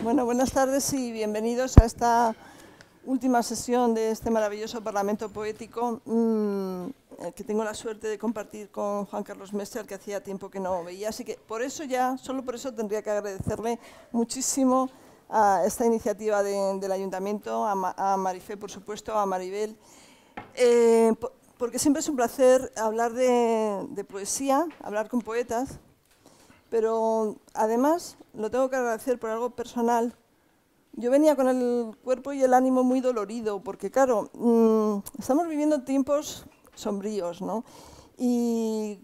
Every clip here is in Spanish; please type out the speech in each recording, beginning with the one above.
Bueno, buenas tardes y bienvenidos a esta última sesión de este maravilloso Parlamento Poético que tengo la suerte de compartir con Juan Carlos Mestre, al que hacía tiempo que no veía. Así que por eso ya, solo por eso tendría que agradecerle muchísimo a esta iniciativa del Ayuntamiento, a Marifé, por supuesto, a Maribel, porque siempre es un placer hablar de poesía, hablar con poetas, pero además lo tengo que agradecer por algo personal. Yo venía con el cuerpo y el ánimo muy dolorido, porque claro, estamos viviendo tiempos sombríos, ¿no? Y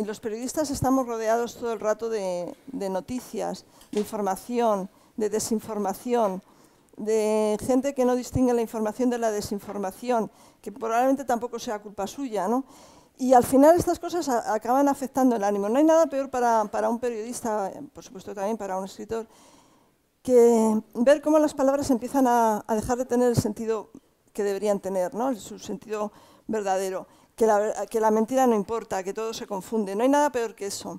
los periodistas estamos rodeados todo el rato de noticias, de información, de desinformación, de gente que no distingue la información de la desinformación, que probablemente tampoco sea culpa suya, ¿no? Y al final estas cosas acaban afectando el ánimo. No hay nada peor para un periodista, por supuesto también para un escritor, que ver cómo las palabras empiezan a dejar de tener el sentido que deberían tener, ¿no? Su sentido verdadero, que la mentira no importa, que todo se confunde. No hay nada peor que eso.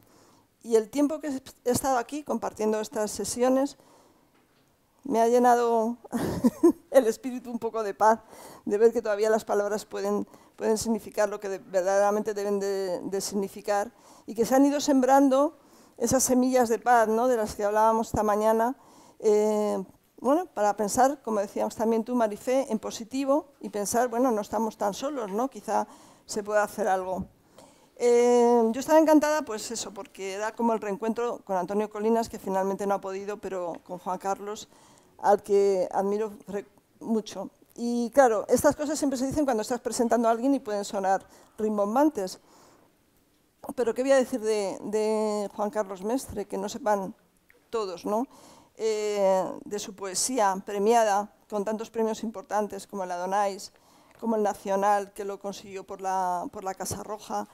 Y el tiempo que he estado aquí compartiendo estas sesiones me ha llenado el espíritu un poco de paz, de ver que todavía las palabras pueden significar lo que verdaderamente deben de significar, y que se han ido sembrando esas semillas de paz, ¿no?, de las que hablábamos esta mañana, bueno, para pensar, como decíamos también tú, Marifé, en positivo, y pensar, bueno, no estamos tan solos, ¿no?, quizá se pueda hacer algo. Yo estaba encantada, pues eso, porque era como el reencuentro con Antonio Colinas, que finalmente no ha podido, pero con Juan Carlos, al que admiro mucho. Y claro, estas cosas siempre se dicen cuando estás presentando a alguien y pueden sonar rimbombantes. Pero ¿qué voy a decir de Juan Carlos Mestre? Que no sepan todos, ¿no? De su poesía premiada con tantos premios importantes como el Adonais, como el Nacional, que lo consiguió por la Casa Roja,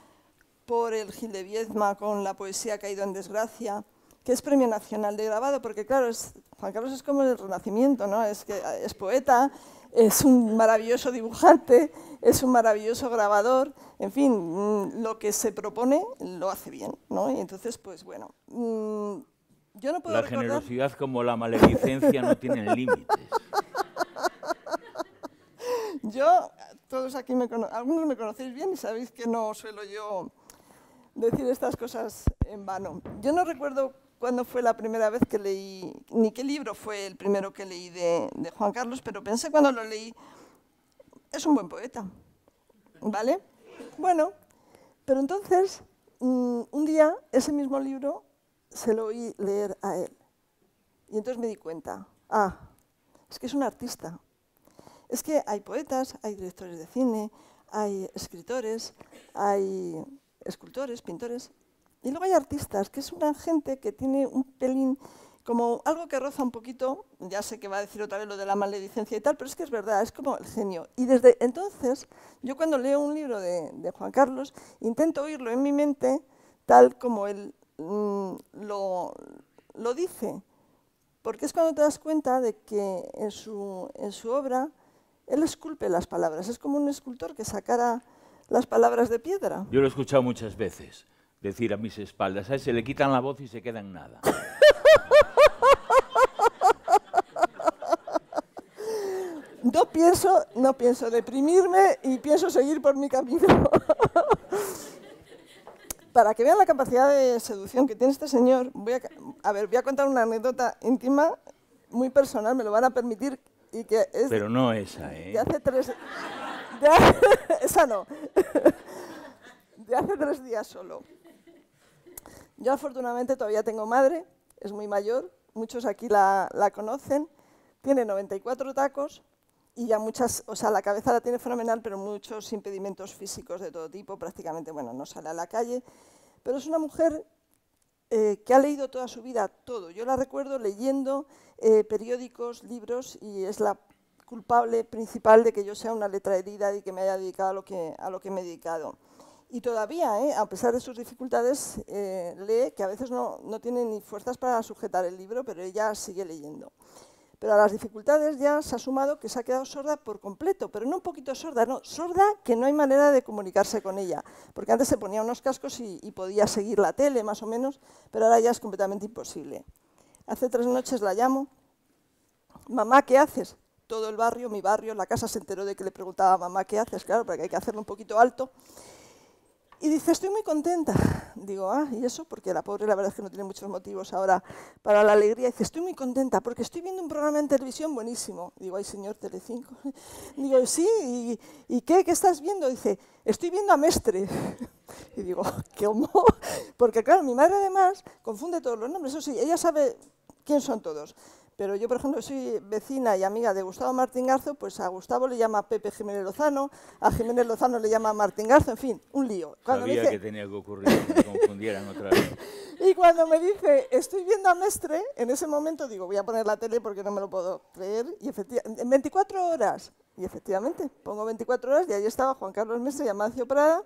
por el Gil de Viedma con la poesía Caído en Desgracia, que es Premio Nacional de Grabado, porque claro, Juan Carlos es como el Renacimiento, ¿no? Es poeta, es un maravilloso dibujante, es un maravilloso grabador, en fin, lo que se propone lo hace bien, ¿no? Y entonces, pues bueno, yo no puedo La recordar... generosidad como la maledicencia no tienen límites. Yo, todos aquí algunos me conocéis bien y sabéis que no suelo yo decir estas cosas en vano. Yo no recuerdo cuándo fue la primera vez que leí, ni qué libro fue el primero que leí de Juan Carlos, pero pensé cuando lo leí, es un buen poeta, ¿vale? Bueno, pero entonces, un día, ese mismo libro se lo oí leer a él. Y entonces me di cuenta, es que es un artista. Es que hay poetas, hay directores de cine, hay escritores, hay escultores, pintores, y luego hay artistas, que es una gente que tiene un pelín, como algo que roza un poquito, ya sé que va a decir otra vez lo de la maledicencia y tal, pero es que es verdad, es como el genio. Y desde entonces, yo cuando leo un libro de Juan Carlos, intento oírlo en mi mente tal como él lo dice, porque es cuando te das cuenta de que en su obra él esculpe las palabras, es como un escultor que sacara las palabras de piedra. Yo lo he escuchado muchas veces decir a mis espaldas, ¿sabes? Se le quitan la voz y se queda en nada. No pienso deprimirme y pienso seguir por mi camino. Para que vean la capacidad de seducción que tiene este señor, voy a contar una anécdota íntima, muy personal, me lo van a permitir. Y que es pero no esa, ¿eh? Esa no. De hace 3 días solo. Yo afortunadamente todavía tengo madre, es muy mayor, muchos aquí la conocen, tiene 94 tacos y ya muchas, o sea, la cabeza la tiene fenomenal, pero muchos impedimentos físicos de todo tipo, prácticamente, bueno, no sale a la calle, pero es una mujer que ha leído toda su vida todo. Yo la recuerdo leyendo periódicos, libros, y es la culpable principal de que yo sea una letra herida y que me haya dedicado a lo que me he dedicado. Y todavía, a pesar de sus dificultades, lee, que a veces no tiene ni fuerzas para sujetar el libro, pero ella sigue leyendo. Pero a las dificultades ya se ha sumado que se ha quedado sorda por completo, pero no un poquito sorda, no, sorda que no hay manera de comunicarse con ella, porque antes se ponía unos cascos y podía seguir la tele más o menos, pero ahora ya es completamente imposible. Hace 3 noches la llamo mamá, ¿qué haces? Todo el barrio, mi barrio, la casa se enteró de que le preguntaba a mamá, ¿qué haces? Claro, porque hay que hacerlo un poquito alto. Y dice, estoy muy contenta. Digo, ¿y eso? Porque la pobre la verdad es que no tiene muchos motivos ahora para la alegría. Dice, estoy muy contenta porque estoy viendo un programa en televisión buenísimo. Digo, ay, señor Telecinco. Digo, sí, ¿y qué? ¿Qué estás viendo? Dice, estoy viendo a Mestre. Y digo, ¿cómo? Porque claro, mi madre además confunde todos los nombres. Eso sí, ella sabe quién son todos. Pero yo, por ejemplo, soy vecina y amiga de Gustavo Martín Garzo, pues a Gustavo le llama Pepe Jiménez Lozano, a Jiménez Lozano le llama Martín Garzo, en fin, un lío. Sabía que tenía que ocurrir, que me confundieran otra vez. Y cuando me dice, estoy viendo a Mestre, en ese momento digo, voy a poner la tele porque no me lo puedo creer, y efectivamente, en 24 horas, y efectivamente, pongo 24 horas y ahí estaba Juan Carlos Mestre y Amancio Prada,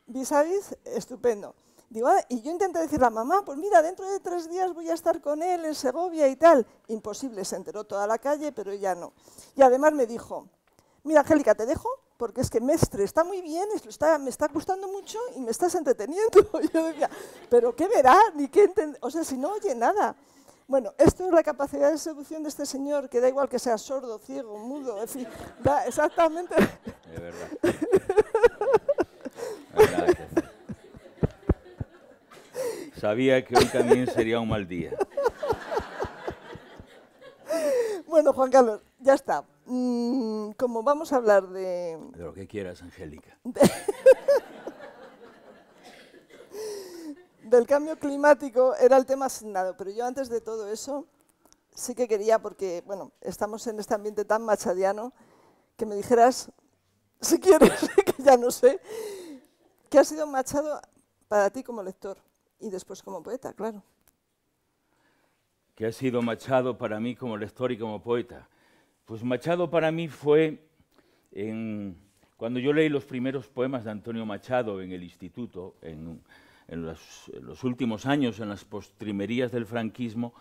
vis a vis, estupendo. Digo, y yo intenté decirle a mamá, pues mira, dentro de 3 días voy a estar con él en Segovia y tal. Imposible, se enteró toda la calle, pero ella no. Y además me dijo, mira, Angélica, te dejo, porque es que Mestre está muy bien, me está gustando mucho y me estás entreteniendo. Y yo decía, pero ¿qué verá? Ni qué o sea, si no oye nada. Bueno, esto es la capacidad de seducción de este señor, que da igual que sea sordo, ciego, mudo, en fin, da exactamente... De verdad. Gracias. Sabía que hoy también sería un mal día. Bueno, Juan Carlos, ya está. Como vamos a hablar de... De lo que quieras, Angélica. Del cambio climático era el tema asignado, pero yo antes de todo eso sí que quería, porque bueno, estamos en este ambiente tan machadiano, que me dijeras, si quieres, que ya no sé, ¿qué ha sido Machado para ti como lector? Y después como poeta, claro. ¿Qué ha sido Machado para mí como lector y como poeta? Pues Machado para mí fue, cuando yo leí los primeros poemas de Antonio Machado en el instituto, en los últimos años, en las postrimerías del franquismo,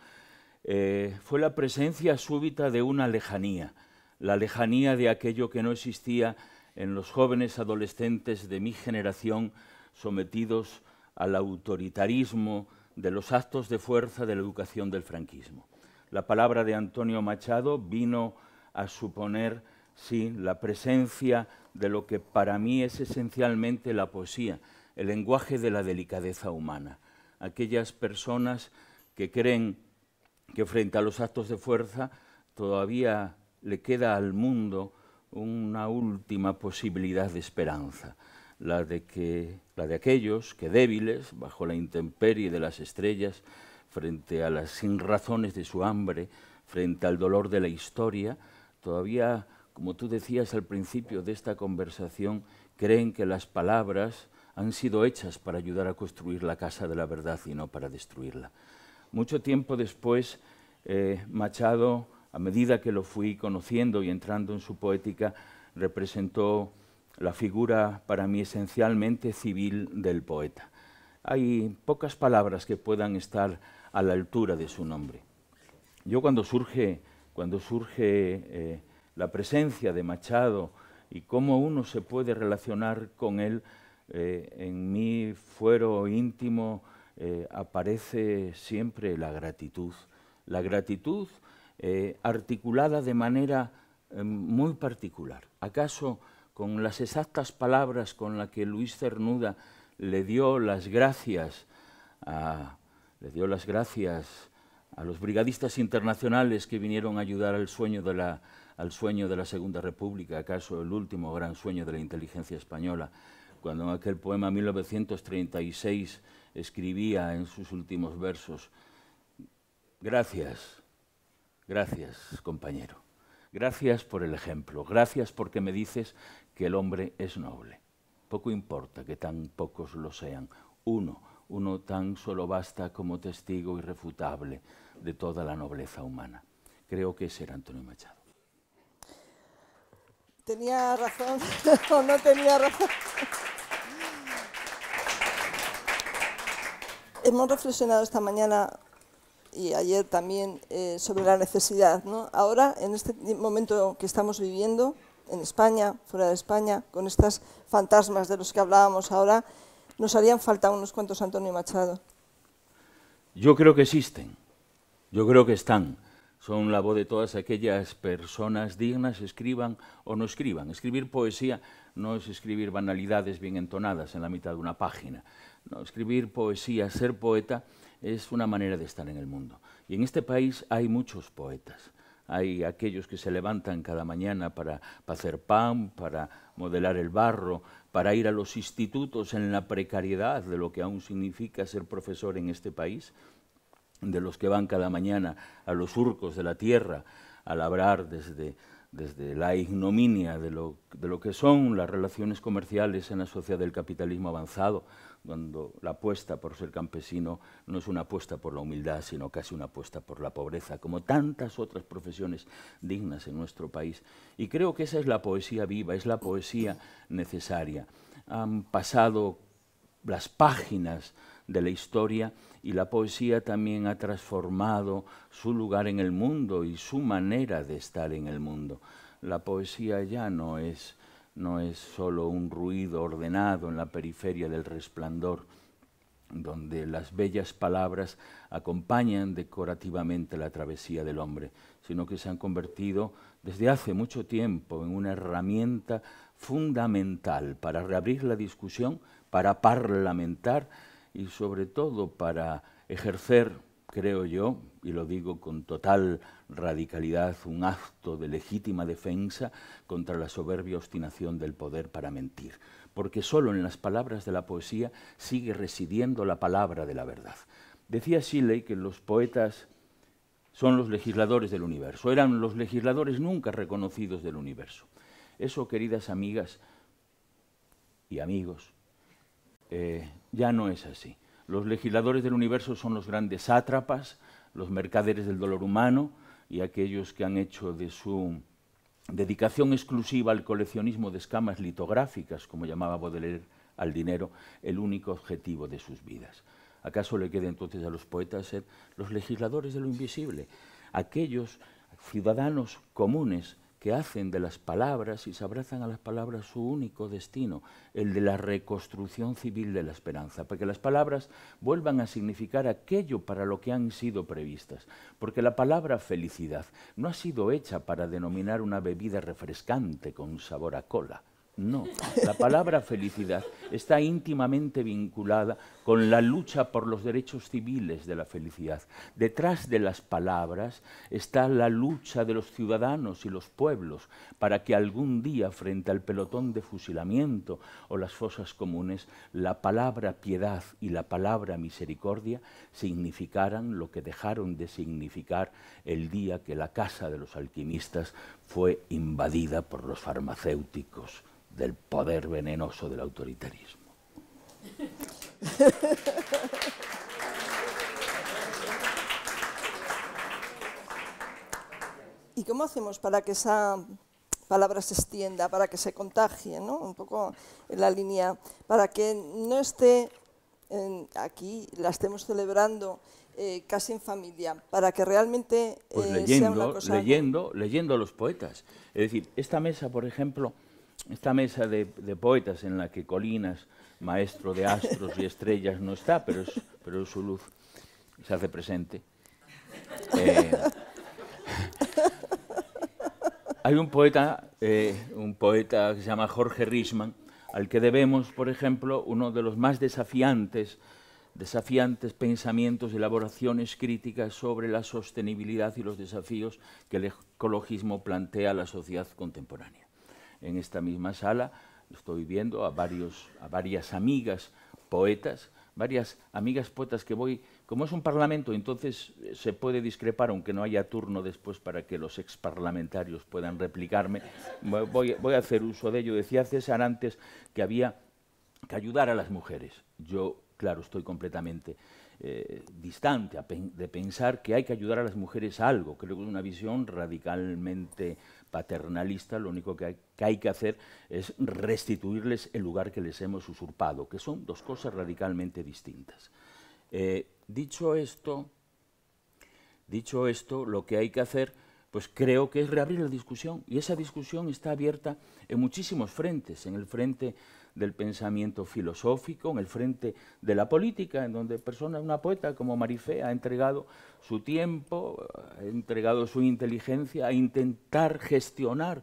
fue la presencia súbita de una lejanía, la lejanía de aquello que no existía en los jóvenes adolescentes de mi generación sometidos al autoritarismo de los actos de fuerza de la educación del franquismo. La palabra de Antonio Machado vino a suponer, sí, la presencia de lo que para mí es esencialmente la poesía, el lenguaje de la delicadeza humana. Aquellas personas que creen que frente a los actos de fuerza todavía le queda al mundo una última posibilidad de esperanza. La de aquellos que débiles, bajo la intemperie de las estrellas, frente a las sinrazones de su hambre, frente al dolor de la historia, todavía, como tú decías al principio de esta conversación, creen que las palabras han sido hechas para ayudar a construir la casa de la verdad y no para destruirla. Mucho tiempo después, Machado, a medida que lo fui conociendo y entrando en su poética, representó la figura para mí esencialmente civil del poeta. Hay pocas palabras que puedan estar a la altura de su nombre. Yo cuando surge la presencia de Machado y cómo uno se puede relacionar con él, en mi fuero íntimo aparece siempre la gratitud articulada de manera muy particular. ¿Acaso con las exactas palabras con las que Luis Cernuda le dio las gracias a los brigadistas internacionales que vinieron a ayudar al sueño de la Segunda República, acaso el último gran sueño de la inteligencia española, cuando en aquel poema 1936 escribía en sus últimos versos: gracias, compañero. Gracias por el ejemplo, gracias porque me dices que el hombre es noble. Poco importa que tan pocos lo sean. Uno tan solo basta como testigo irrefutable de toda la nobleza humana. Creo que ese era Antonio Machado. ¿Tenía razón o no tenía razón? Hemos reflexionado esta mañana y ayer también sobre la necesidad, ¿no? Ahora, en este momento que estamos viviendo, en España, fuera de España, con estas fantasmas de los que hablábamos ahora, nos harían falta unos cuantos Antonio Machado. Yo creo que existen, yo creo que están. son la voz de todas aquellas personas dignas, escriban o no escriban. Escribir poesía no es escribir banalidades bien entonadas en la mitad de una página. No, escribir poesía, ser poeta, es una manera de estar en el mundo. Y en este país hay muchos poetas. Hay aquellos que se levantan cada mañana para hacer pan, para modelar el barro, para ir a los institutos en la precariedad de lo que aún significa ser profesor en este país, de los que van cada mañana a los surcos de la tierra a labrar desde la ignominia de lo que son las relaciones comerciales en la sociedad del capitalismo avanzado, cuando la apuesta por ser campesino no es una apuesta por la humildad, sino casi una apuesta por la pobreza, como tantas otras profesiones dignas en nuestro país. Y creo que esa es la poesía viva, es la poesía necesaria. Han pasado las páginas de la historia y la poesía también ha transformado su lugar en el mundo y su manera de estar en el mundo. La poesía ya no es solo un ruido ordenado en la periferia del resplandor, donde las bellas palabras acompañan decorativamente la travesía del hombre, sino que se han convertido desde hace mucho tiempo en una herramienta fundamental para reabrir la discusión, para parlamentar y sobre todo para ejercer, creo yo, y lo digo con total radicalidad, un acto de legítima defensa contra la soberbia obstinación del poder para mentir. Porque solo en las palabras de la poesía sigue residiendo la palabra de la verdad. Decía Shelley que los poetas son los legisladores del universo, eran los legisladores nunca reconocidos del universo. Eso, queridas amigas y amigos, ya no es así. Los legisladores del universo son los grandes sátrapas, los mercaderes del dolor humano y aquellos que han hecho de su dedicación exclusiva al coleccionismo de escamas litográficas, como llamaba Baudelaire al dinero, el único objetivo de sus vidas. ¿Acaso le queda entonces a los poetas ser los legisladores de lo invisible? Aquellos ciudadanos comunes que hacen de las palabras y se abrazan a las palabras su único destino, el de la reconstrucción civil de la esperanza, para que las palabras vuelvan a significar aquello para lo que han sido previstas. Porque la palabra felicidad no ha sido hecha para denominar una bebida refrescante con sabor a cola. No, la palabra felicidad está íntimamente vinculada con la lucha por los derechos civiles de la felicidad. Detrás de las palabras está la lucha de los ciudadanos y los pueblos para que algún día, frente al pelotón de fusilamiento o las fosas comunes, la palabra piedad y la palabra misericordia significaran lo que dejaron de significar el día que la casa de los alquimistas fue invadida por los farmacéuticos del poder venenoso del autoritarismo. ¿Y cómo hacemos para que esa palabra se extienda, para que se contagie, ¿no? Un poco en la línea, para que no esté aquí, la estemos celebrando casi en familia, para que realmente pues sea una cosa... leyendo a los poetas. Es decir, esta mesa, por ejemplo, esta mesa de poetas en la que Colinas, maestro de astros y estrellas, no está, pero su luz se hace presente. Hay un poeta que se llama Jorge Riesman, al que debemos, por ejemplo, uno de los más desafiantes pensamientos y elaboraciones críticas sobre la sostenibilidad y los desafíos que el ecologismo plantea a la sociedad contemporánea. En esta misma sala estoy viendo a varias amigas poetas que voy, como es un parlamento, entonces se puede discrepar, aunque no haya turno después para que los exparlamentarios puedan replicarme, voy a hacer uso de ello. Decía César antes que había que ayudar a las mujeres. Yo, claro, estoy completamente distante de pensar que hay que ayudar a las mujeres a algo. Creo que es una visión radicalmente paternalista. Lo único que hay que hacer es restituirles el lugar que les hemos usurpado, que son dos cosas radicalmente distintas. Dicho esto, lo que hay que hacer, pues creo que es reabrir la discusión, y esa discusión está abierta en muchísimos frentes, en el frente del pensamiento filosófico, en el frente de la política, en donde una poeta como Marifé ha entregado su tiempo, ha entregado su inteligencia a intentar gestionar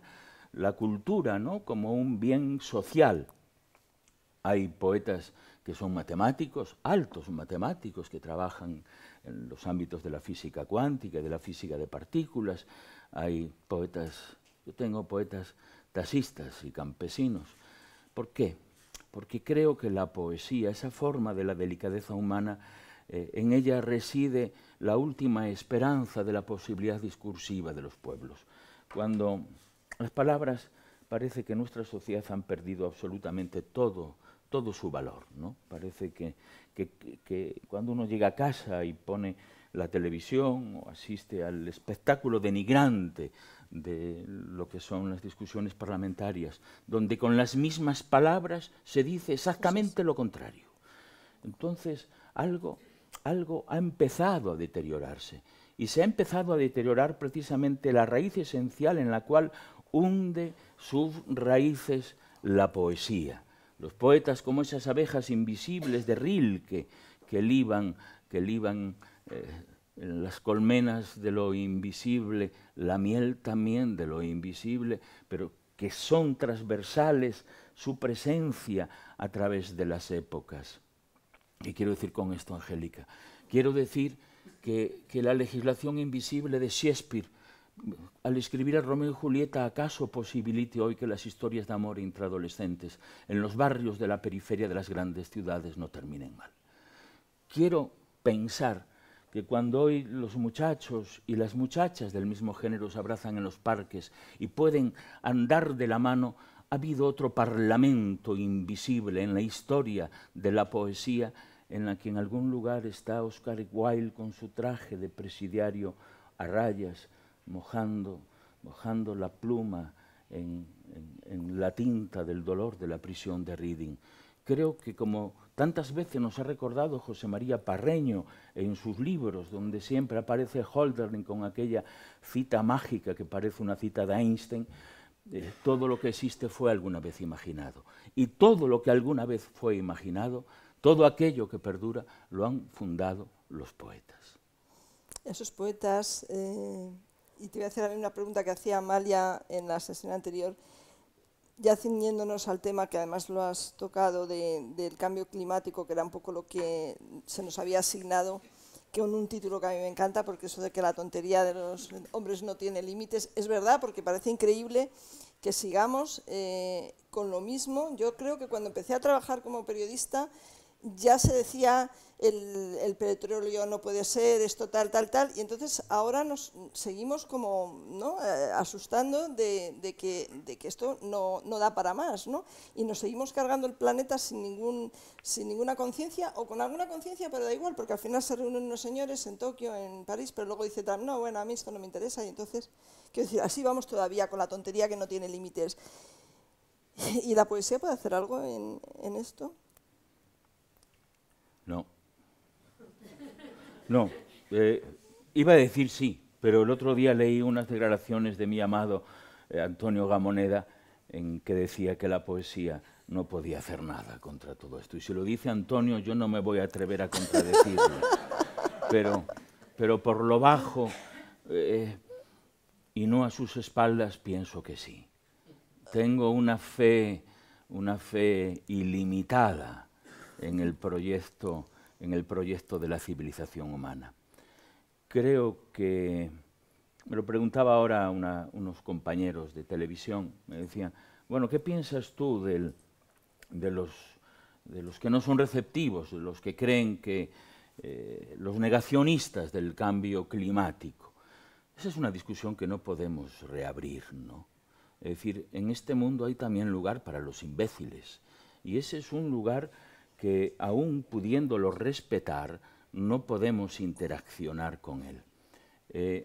la cultura, ¿no?, como un bien social. Hay poetas que son matemáticos, altos matemáticos, que trabajan en los ámbitos de la física cuántica y de la física de partículas. Hay poetas, yo tengo poetas taxistas y campesinos. ¿Por qué? Porque creo que la poesía, esa forma de la delicadeza humana, en ella reside la última esperanza de la posibilidad discursiva de los pueblos. Cuando las palabras parece que en nuestra sociedad han perdido absolutamente todo su valor, ¿no? Parece que cuando uno llega a casa y pone la televisión o asiste al espectáculo denigrante de lo que son las discusiones parlamentarias, donde con las mismas palabras se dice exactamente lo contrario. Entonces, algo ha empezado a deteriorarse, y se ha empezado a deteriorar precisamente la raíz esencial en la cual hunde sus raíces la poesía. Los poetas, como esas abejas invisibles de Rilke, que liban en las colmenas de lo invisible, la miel también de lo invisible, pero que son transversales su presencia a través de las épocas. ¿Qué quiero decir con esto, Angélica? Quiero decir que la legislación invisible de Shakespeare, al escribir a Romeo y Julieta, acaso posibilite hoy que las historias de amor intraadolescentes en los barrios de la periferia de las grandes ciudades no terminen mal. Quiero pensar que cuando hoy los muchachos y las muchachas del mismo género se abrazan en los parques y pueden andar de la mano, ha habido otro parlamento invisible en la historia de la poesía, en la que en algún lugar está Oscar Wilde con su traje de presidiario a rayas, mojando la pluma en la tinta del dolor de la prisión de Reading. Creo que, como tantas veces nos ha recordado José María Parreño en sus libros, donde siempre aparece Hölderlin con aquella cita mágica que parece una cita de Einstein, todo lo que existe fue alguna vez imaginado. Y todo lo que alguna vez fue imaginado, todo aquello que perdura, lo han fundado los poetas. Esos poetas, y te voy a hacer una pregunta que hacía Amalia en la sesión anterior, ya ciñéndonos al tema que además lo has tocado del cambio climático, que era un poco lo que se nos había asignado, que un título que a mí me encanta, porque eso de que la tontería de los hombres no tiene límites, es verdad, porque parece increíble que sigamos con lo mismo. Yo creo que cuando empecé a trabajar como periodista ya se decía el petróleo no puede ser, esto tal, y entonces ahora nos seguimos como, ¿no?, asustando de que esto no da para más, ¿no? Y nos seguimos cargando el planeta sin ninguna conciencia, o con alguna conciencia, pero da igual, porque al final se reúnen unos señores en Tokio, en París, pero luego dice, no, bueno, a mí esto no me interesa, y entonces, quiero decir, así vamos todavía con la tontería que no tiene límites. ¿Y la poesía puede hacer algo en esto? No, iba a decir sí, pero el otro día leí unas declaraciones de mi amado Antonio Gamoneda, en que decía que la poesía no podía hacer nada contra todo esto. Y si lo dice Antonio, yo no me voy a atrever a contradecirlo. Pero por lo bajo, y no a sus espaldas, pienso que sí. Tengo una fe ilimitada en el proyecto de la civilización humana. Creo que, me lo preguntaba ahora unos compañeros de televisión, me decían, bueno, ¿qué piensas tú de los que no son receptivos, de los que creen que los negacionistas del cambio climático? Esa es una discusión que no podemos reabrir, ¿no? Es decir, en este mundo hay también lugar para los imbéciles, y ese es un lugar que, aún pudiéndolo respetar, no podemos interaccionar con él.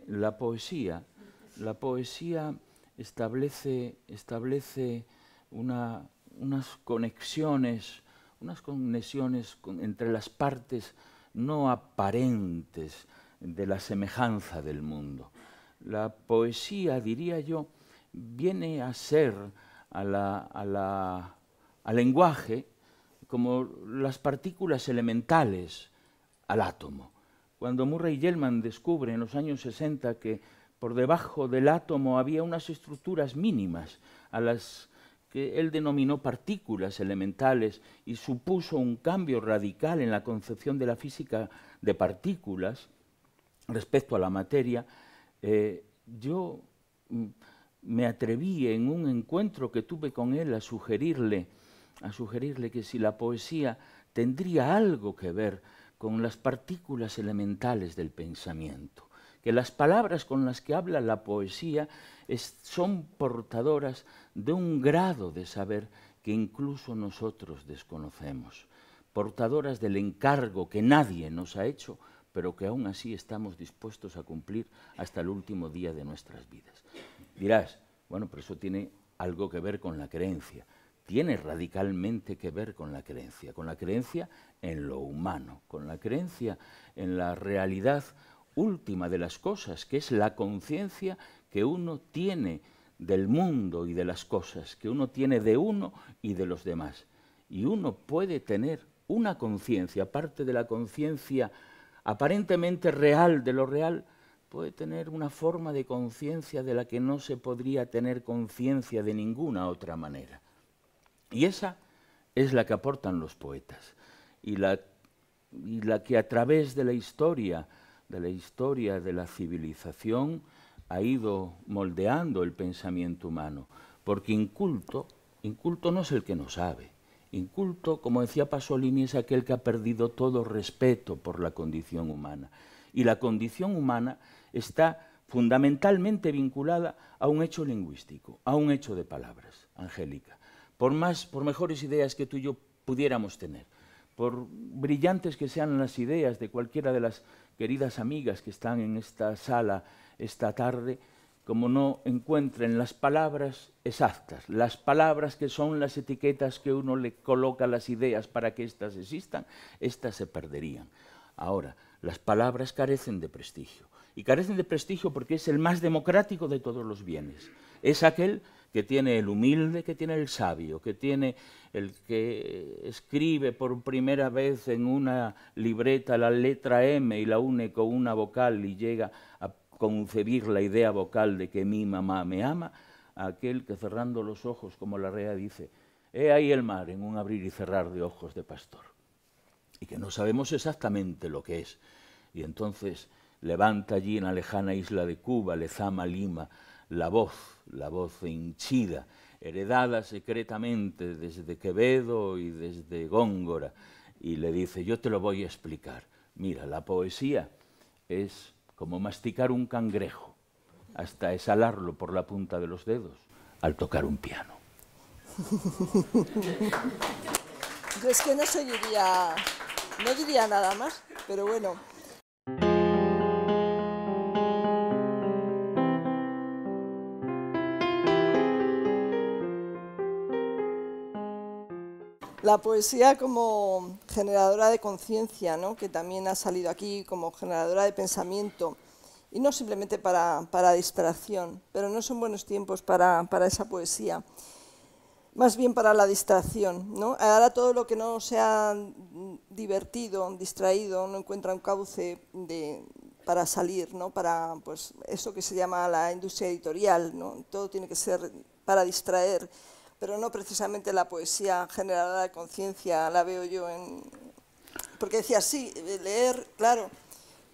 La poesía establece unas conexiones entre las partes no aparentes de la semejanza del mundo. La poesía, diría yo, viene a ser a al lenguaje como las partículas elementales al átomo. Cuando Murray Gell-Mann descubre en los años 60 que por debajo del átomo había unas estructuras mínimas a las que él denominó partículas elementales y supuso un cambio radical en la concepción de la física de partículas respecto a la materia, yo me atreví en un encuentro que tuve con él a sugerirle que si la poesía tendría algo que ver con las partículas elementales del pensamiento, que las palabras con las que habla la poesía son portadoras de un grado de saber que incluso nosotros desconocemos, portadoras del encargo que nadie nos ha hecho, pero que aún así estamos dispuestos a cumplir hasta el último día de nuestras vidas. Dirás, bueno, pero eso tiene algo que ver con la creencia. Tiene radicalmente que ver con la creencia en lo humano, con la creencia en la realidad última de las cosas, que es la conciencia que uno tiene del mundo y de las cosas, que uno tiene de uno y de los demás. Y uno puede tener una conciencia, aparte de la conciencia aparentemente real de lo real, puede tener una forma de conciencia de la que no se podría tener conciencia de ninguna otra manera. Y esa es la que aportan los poetas, y la que a través de la historia de la civilización ha ido moldeando el pensamiento humano, porque inculto no es el que no sabe. Inculto, como decía Pasolini, es aquel que ha perdido todo respeto por la condición humana. Y la condición humana está fundamentalmente vinculada a un hecho lingüístico, a un hecho de palabras, Angélica. Por mejores ideas que tú y yo pudiéramos tener, por brillantes que sean las ideas de cualquiera de las queridas amigas que están en esta sala esta tarde, como no encuentren las palabras exactas, las palabras que son las etiquetas que uno le coloca a las ideas para que éstas existan, éstas se perderían. Ahora, las palabras carecen de prestigio, y carecen de prestigio porque es el más democrático de todos los bienes. Es aquel que tiene el humilde, que tiene el sabio, que tiene el que escribe por primera vez en una libreta la letra M y la une con una vocal y llega a concebir la idea vocal de que mi mamá me ama, a aquel que cerrando los ojos, como la rea dice, he ahí el mar en un abrir y cerrar de ojos de pastor, y que no sabemos exactamente lo que es, y entonces levanta allí en la lejana isla de Cuba, Lezama, Lima, la voz henchida, heredada secretamente desde Quevedo y desde Góngora, y le dice, yo te lo voy a explicar, mira, la poesía es como masticar un cangrejo, hasta exhalarlo por la punta de los dedos al tocar un piano. Yo es que no diría nada más, pero bueno. La poesía como generadora de conciencia, ¿no? Que también ha salido aquí como generadora de pensamiento, y no simplemente para distracción, pero no son buenos tiempos para esa poesía, más bien para la distracción, ¿no? Ahora todo lo que no sea divertido, distraído, no encuentra un cauce para salir, ¿no? Para pues, eso que se llama la industria editorial, ¿no? Todo tiene que ser para distraer, pero no precisamente la poesía generadora de conciencia, la veo yo en... Porque decía, sí, leer, claro,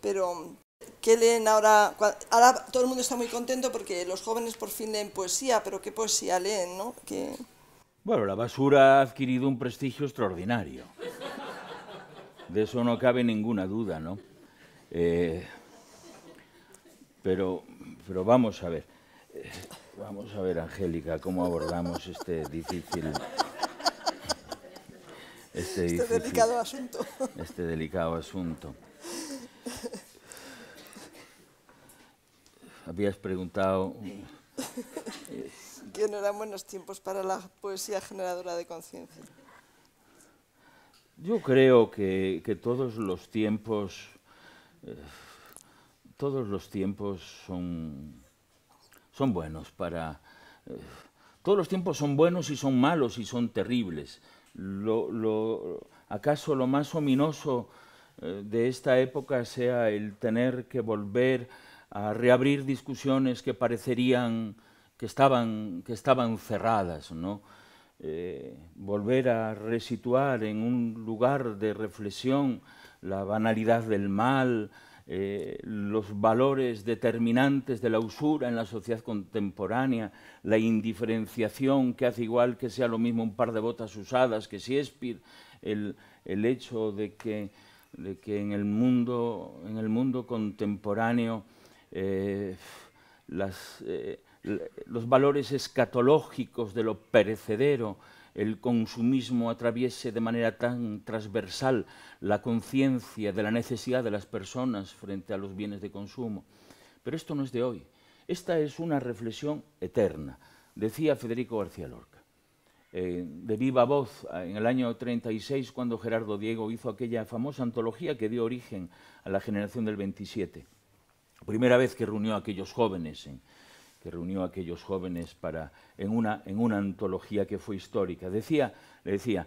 pero ¿qué leen ahora? Ahora todo el mundo está muy contento porque los jóvenes por fin leen poesía, pero ¿qué poesía leen, no? Bueno, la basura ha adquirido un prestigio extraordinario. De eso no cabe ninguna duda, ¿no? Pero vamos a ver. Vamos a ver, Angélica, cómo abordamos este delicado asunto. Este delicado asunto. Habías preguntado... Que no eran buenos tiempos para la poesía generadora de conciencia. Yo creo que todos los tiempos son buenos para Todos los tiempos son buenos y son malos y son terribles. ¿Acaso lo más ominoso de esta época sea el tener que volver a reabrir discusiones que parecerían que estaban cerradas, ¿no? Volver a resituar en un lugar de reflexión la banalidad del mal, los valores determinantes de la usura en la sociedad contemporánea, la indiferenciación que hace igual que sea lo mismo un par de botas usadas que Shakespeare, el hecho de que en el mundo contemporáneo los valores escatológicos de lo perecedero, el consumismo atraviese de manera tan transversal la conciencia de la necesidad de las personas frente a los bienes de consumo. Pero esto no es de hoy. Esta es una reflexión eterna. Decía Federico García Lorca, de viva voz, en el año 36, cuando Gerardo Diego hizo aquella famosa antología que dio origen a la generación del 27. Primera vez que reunió a aquellos jóvenes, en una antología que fue histórica. Le decía,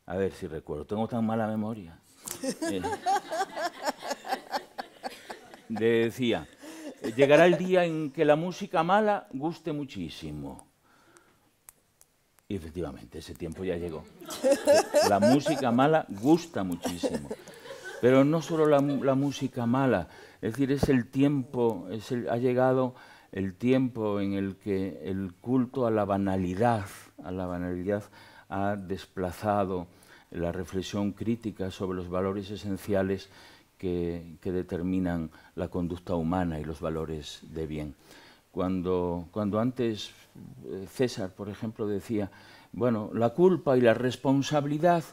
a ver si recuerdo, tengo tan mala memoria. Le decía, llegará el día en que la música mala guste muchísimo. Y efectivamente, ese tiempo ya llegó. La música mala gusta muchísimo. Pero no solo la música mala, es decir, es el tiempo, ha llegado el tiempo en el que el culto a la banalidad ha desplazado la reflexión crítica sobre los valores esenciales que determinan la conducta humana y los valores de bien. Cuando antes César, por ejemplo, decía, bueno, la culpa y la responsabilidad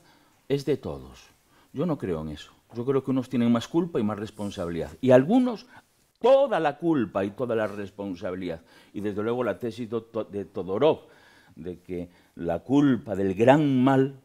es de todos. Yo no creo en eso. Yo creo que unos tienen más culpa y más responsabilidad. Y algunos, toda la culpa y toda la responsabilidad. Y desde luego la tesis de Todorov, de que la culpa del gran mal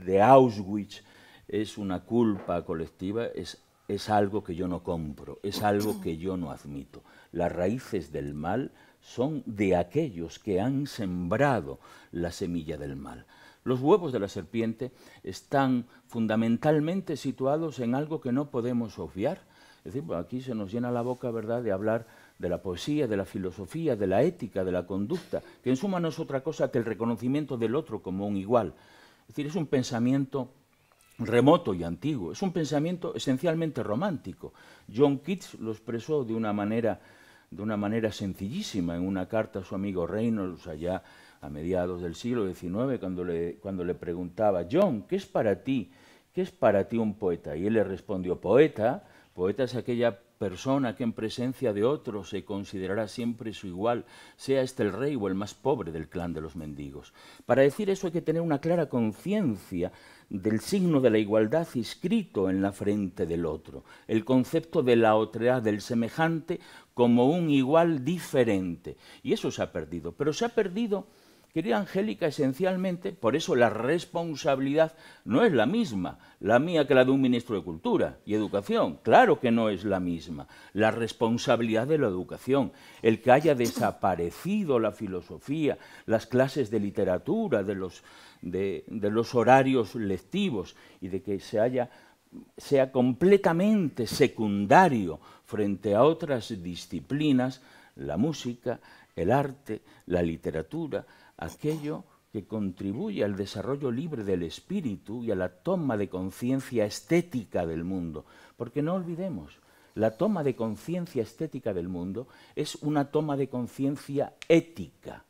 de Auschwitz, es una culpa colectiva, es algo que yo no compro, es algo que yo no admito. Las raíces del mal son de aquellos que han sembrado la semilla del mal. Los huevos de la serpiente están fundamentalmente situados en algo que no podemos obviar. Es decir, aquí se nos llena la boca, ¿verdad?, de hablar de la poesía, de la filosofía, de la ética, de la conducta, que en suma no es otra cosa que el reconocimiento del otro como un igual. Es decir, es un pensamiento remoto y antiguo, es un pensamiento esencialmente romántico. John Keats lo expresó de una manera sencillísima en una carta a su amigo Reynolds allá a mediados del siglo XIX, cuando le preguntaba, John, ¿qué es para ti un poeta? Y él le respondió, poeta es aquella persona que en presencia de otro se considerará siempre su igual, sea este el rey o el más pobre del clan de los mendigos. Para decir eso hay que tener una clara conciencia del signo de la igualdad inscrito en la frente del otro, el concepto de la otredad, del semejante, como un igual diferente. Y eso se ha perdido, pero se ha perdido, querida Angélica, esencialmente, por eso la responsabilidad no es la misma, la mía que la de un ministro de Cultura y Educación. Claro que no es la misma. La responsabilidad de la educación, el que haya desaparecido la filosofía, las clases de literatura, de los horarios lectivos y de que sea completamente secundario frente a otras disciplinas, la música, el arte, la literatura, aquello que contribuye al desarrollo libre del espíritu y a la toma de conciencia estética del mundo. Porque no olvidemos, la toma de conciencia estética del mundo es una toma de conciencia ética.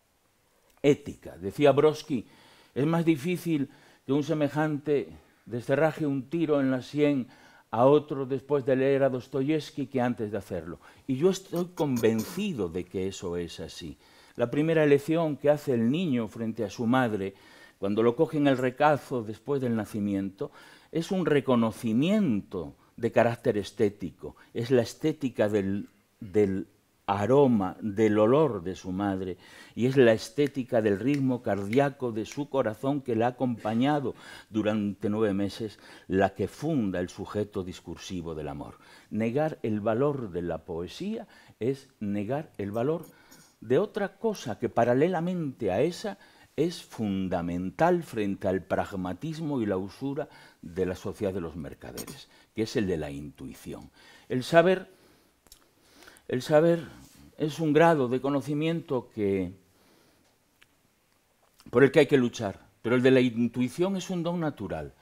Ética. Decía Brodsky, es más difícil que un semejante descerraje un tiro en la sien a otro después de leer a Dostoyevsky que antes de hacerlo. Y yo estoy convencido de que eso es así. La primera elección que hace el niño frente a su madre, cuando lo coge en el recazo después del nacimiento, es un reconocimiento de carácter estético. Es la estética del aroma, del olor de su madre, y es la estética del ritmo cardíaco de su corazón que le ha acompañado durante 9 meses, la que funda el sujeto discursivo del amor. Negar el valor de la poesía es negar el valor de otra cosa que paralelamente a esa es fundamental frente al pragmatismo y la usura de la sociedad de los mercaderes, que es el de la intuición. El saber es un grado de conocimiento por el que hay que luchar, pero el de la intuición es un don natural.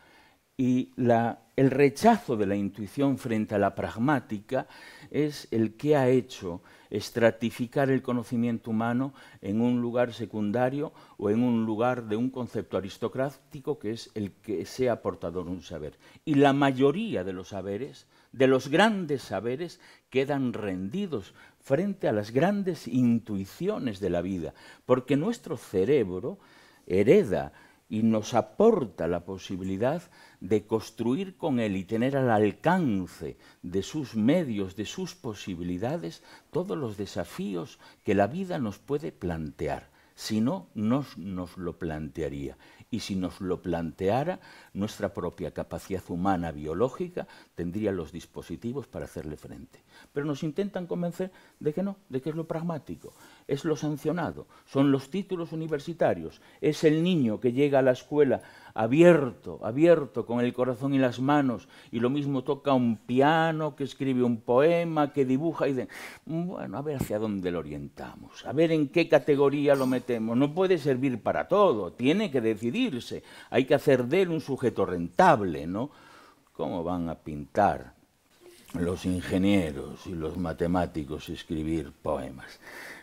Y el rechazo de la intuición frente a la pragmática es el que ha hecho estratificar el conocimiento humano en un lugar secundario o en un lugar de un concepto aristocrático que es el que sea portador de un saber. Y la mayoría de los saberes, de los grandes saberes, quedan rendidos frente a las grandes intuiciones de la vida, porque nuestro cerebro hereda y nos aporta la posibilidad de construir con él y tener al alcance de sus medios, de sus posibilidades, todos los desafíos que la vida nos puede plantear. Si no, no nos lo plantearía. Y si nos lo planteara, nuestra propia capacidad humana biológica tendría los dispositivos para hacerle frente. Pero nos intentan convencer de que no, de que es lo pragmático, es lo sancionado, son los títulos universitarios, es el niño que llega a la escuela abierto con el corazón y las manos, y lo mismo toca un piano, que escribe un poema, que dibuja, y bueno, a ver hacia dónde lo orientamos, a ver en qué categoría lo metemos. No puede servir para todo, tiene que decidirse, hay que hacer de él un sujeto rentable, ¿no? ¿Cómo van a pintar los ingenieros y los matemáticos escribir poemas?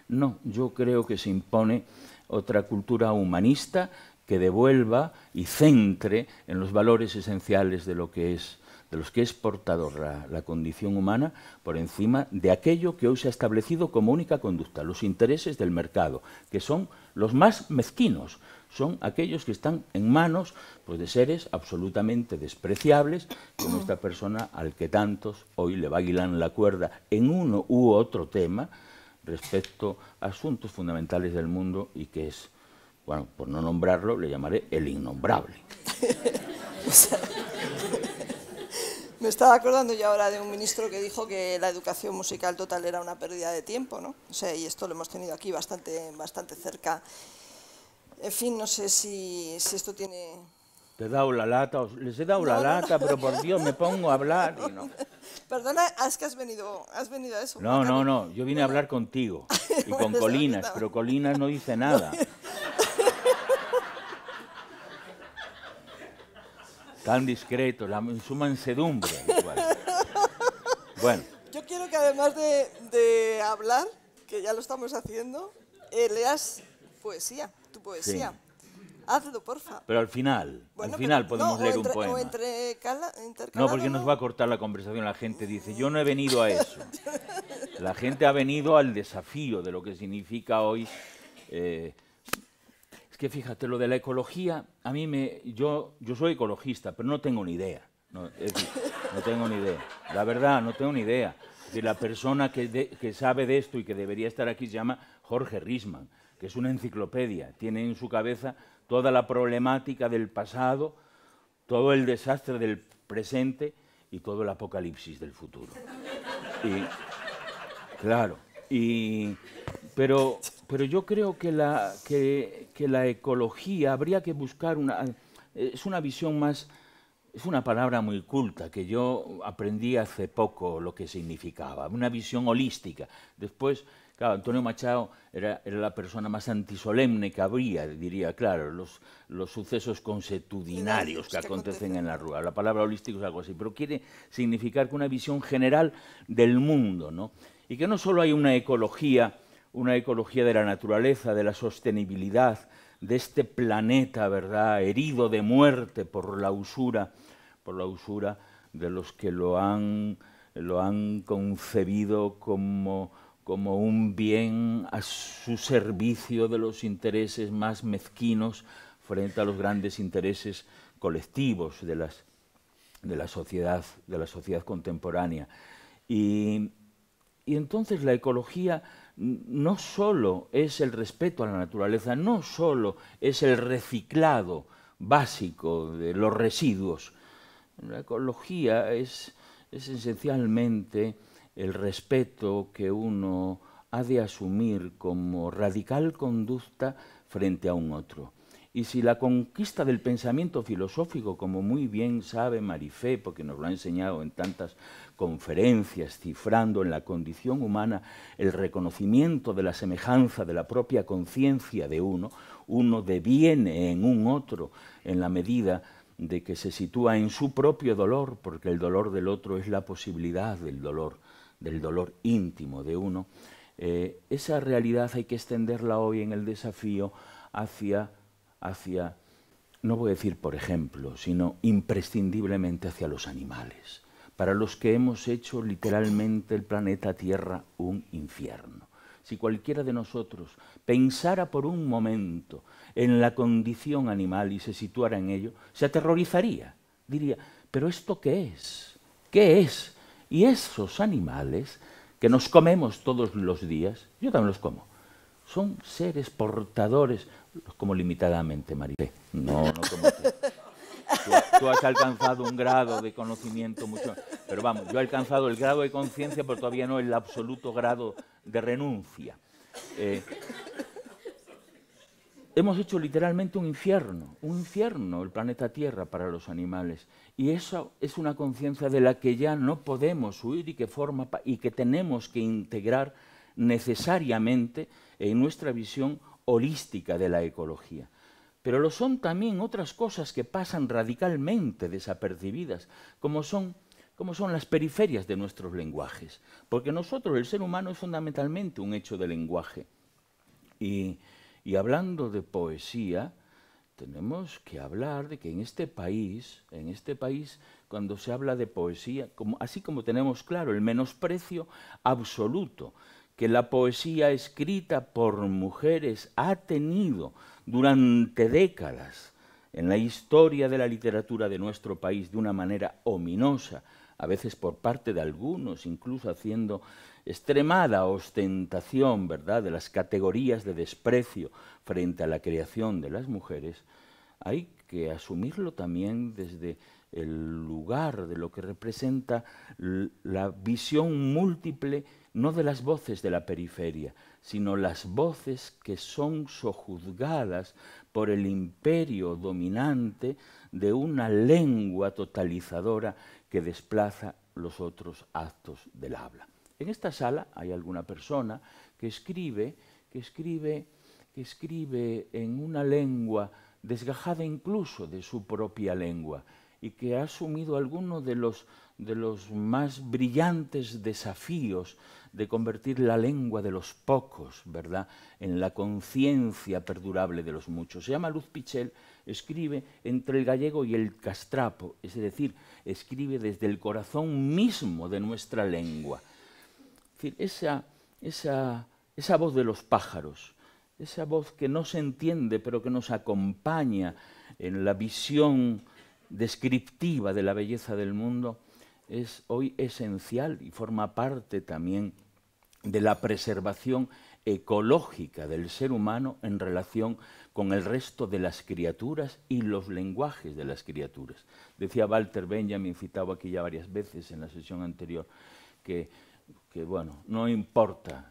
No, yo creo que se impone otra cultura humanista que devuelva y centre en los valores esenciales de los que es portador la condición humana, por encima de aquello que hoy se ha establecido como única conducta, los intereses del mercado, que son los más mezquinos, son aquellos que están en manos, pues, de seres absolutamente despreciables, como esta persona al que tantos hoy le bailan la cuerda en uno u otro tema respecto a asuntos fundamentales del mundo, y que es, bueno, por no nombrarlo, le llamaré el innombrable. Me estaba acordando yo ahora de un ministro que dijo que la educación musical total era una pérdida de tiempo, ¿no? O sea, y esto lo hemos tenido aquí bastante cerca. En fin, no sé si esto tiene... Te he dado la lata, les he dado la lata, pero por Dios me pongo a hablar y no. Perdona, es que has venido a eso. No, yo vine a hablar contigo y con Colinas, pero Colinas no dice nada. Tan discreto, en su mansedumbre. Bueno. Yo quiero que además de hablar, que ya lo estamos haciendo, leas poesía, tu poesía. Sí. Hazlo, porfa. Pero al final podemos leer un poema. O intercalado. No, porque nos va a cortar la conversación. La gente dice, yo no he venido a eso. La gente ha venido al desafío de lo que significa hoy. Es que fíjate, lo de la ecología, a mí yo soy ecologista, pero no tengo ni idea. No tengo ni idea. La verdad, no tengo ni idea. De la persona que sabe de esto y que debería estar aquí se llama Jorge Risman, que es una enciclopedia. Tiene en su cabeza toda la problemática del pasado, todo el desastre del presente y todo el apocalipsis del futuro. Claro, pero yo creo que la ecología habría que buscar es una visión más, es una palabra muy culta que yo aprendí hace poco lo que significaba, una visión holística. Después, claro, Antonio Machado era la persona más antisolemne que habría, diría, claro, los sucesos consuetudinarios que acontecen en la rúa. La palabra holístico es algo así, pero quiere significar que una visión general del mundo, ¿no? Y que no solo hay una ecología de la naturaleza, de la sostenibilidad, de este planeta, ¿verdad?, herido de muerte por la usura de los que lo han concebido como un bien a su servicio de los intereses más mezquinos frente a los grandes intereses colectivos de la sociedad contemporánea. Y entonces la ecología no solo es el respeto a la naturaleza, no solo es el reciclado básico de los residuos. La ecología es esencialmente el respeto que uno ha de asumir como radical conducta frente a un otro. Y si la conquista del pensamiento filosófico, como muy bien sabe Marifé, porque nos lo ha enseñado en tantas conferencias, cifrando en la condición humana el reconocimiento de la semejanza de la propia conciencia de uno, uno deviene en un otro en la medida de que se sitúa en su propio dolor, porque el dolor del otro es la posibilidad del dolor íntimo de uno. Esa realidad hay que extenderla hoy en el desafío hacia, no voy a decir por ejemplo, sino imprescindiblemente hacia los animales, para los que hemos hecho literalmente el planeta Tierra un infierno. Si cualquiera de nosotros pensara por un momento en la condición animal y se situara en ello, se aterrorizaría. Diría, ¿pero esto qué es? ¿Qué es? Y esos animales que nos comemos todos los días, yo también los como, son seres portadores, los como limitadamente, Maribel. No como tú. Tú has alcanzado un grado de conocimiento mucho, pero vamos, yo he alcanzado el grado de conciencia, pero todavía no el absoluto grado de renuncia. Hemos hecho literalmente un infierno el planeta Tierra para los animales. Y eso es una conciencia de la que ya no podemos huir y que tenemos que integrar necesariamente en nuestra visión holística de la ecología. Pero lo son también otras cosas que pasan radicalmente desapercibidas, como son las periferias de nuestros lenguajes. Porque nosotros, el ser humano, es fundamentalmente un hecho de lenguaje. Y hablando de poesía, tenemos que hablar de que en este país, cuando se habla de poesía, así como tenemos claro el menosprecio absoluto que la poesía escrita por mujeres ha tenido durante décadas en la historia de la literatura de nuestro país de una manera ominosa, a veces por parte de algunos, incluso haciendo extremada ostentación, ¿verdad?, de las categorías de desprecio frente a la creación de las mujeres, hay que asumirlo también desde el lugar de lo que representa la visión múltiple, no de las voces de la periferia, sino las voces que son sojuzgadas por el imperio dominante de una lengua totalizadora que desplaza los otros actos del habla. En esta sala hay alguna persona que escribe en una lengua desgajada incluso de su propia lengua y que ha asumido alguno de los más brillantes desafíos de convertir la lengua de los pocos, ¿verdad?, en la conciencia perdurable de los muchos. Se llama Luz Pichel, escribe entre el gallego y el castrapo, es decir, escribe desde el corazón mismo de nuestra lengua. Es decir, esa voz de los pájaros, esa voz que no se entiende pero que nos acompaña en la visión descriptiva de la belleza del mundo, es hoy esencial y forma parte también de la preservación ecológica del ser humano en relación con el resto de las criaturas y los lenguajes de las criaturas. Decía Walter Benjamin, citado aquí ya varias veces en la sesión anterior, que bueno, no importa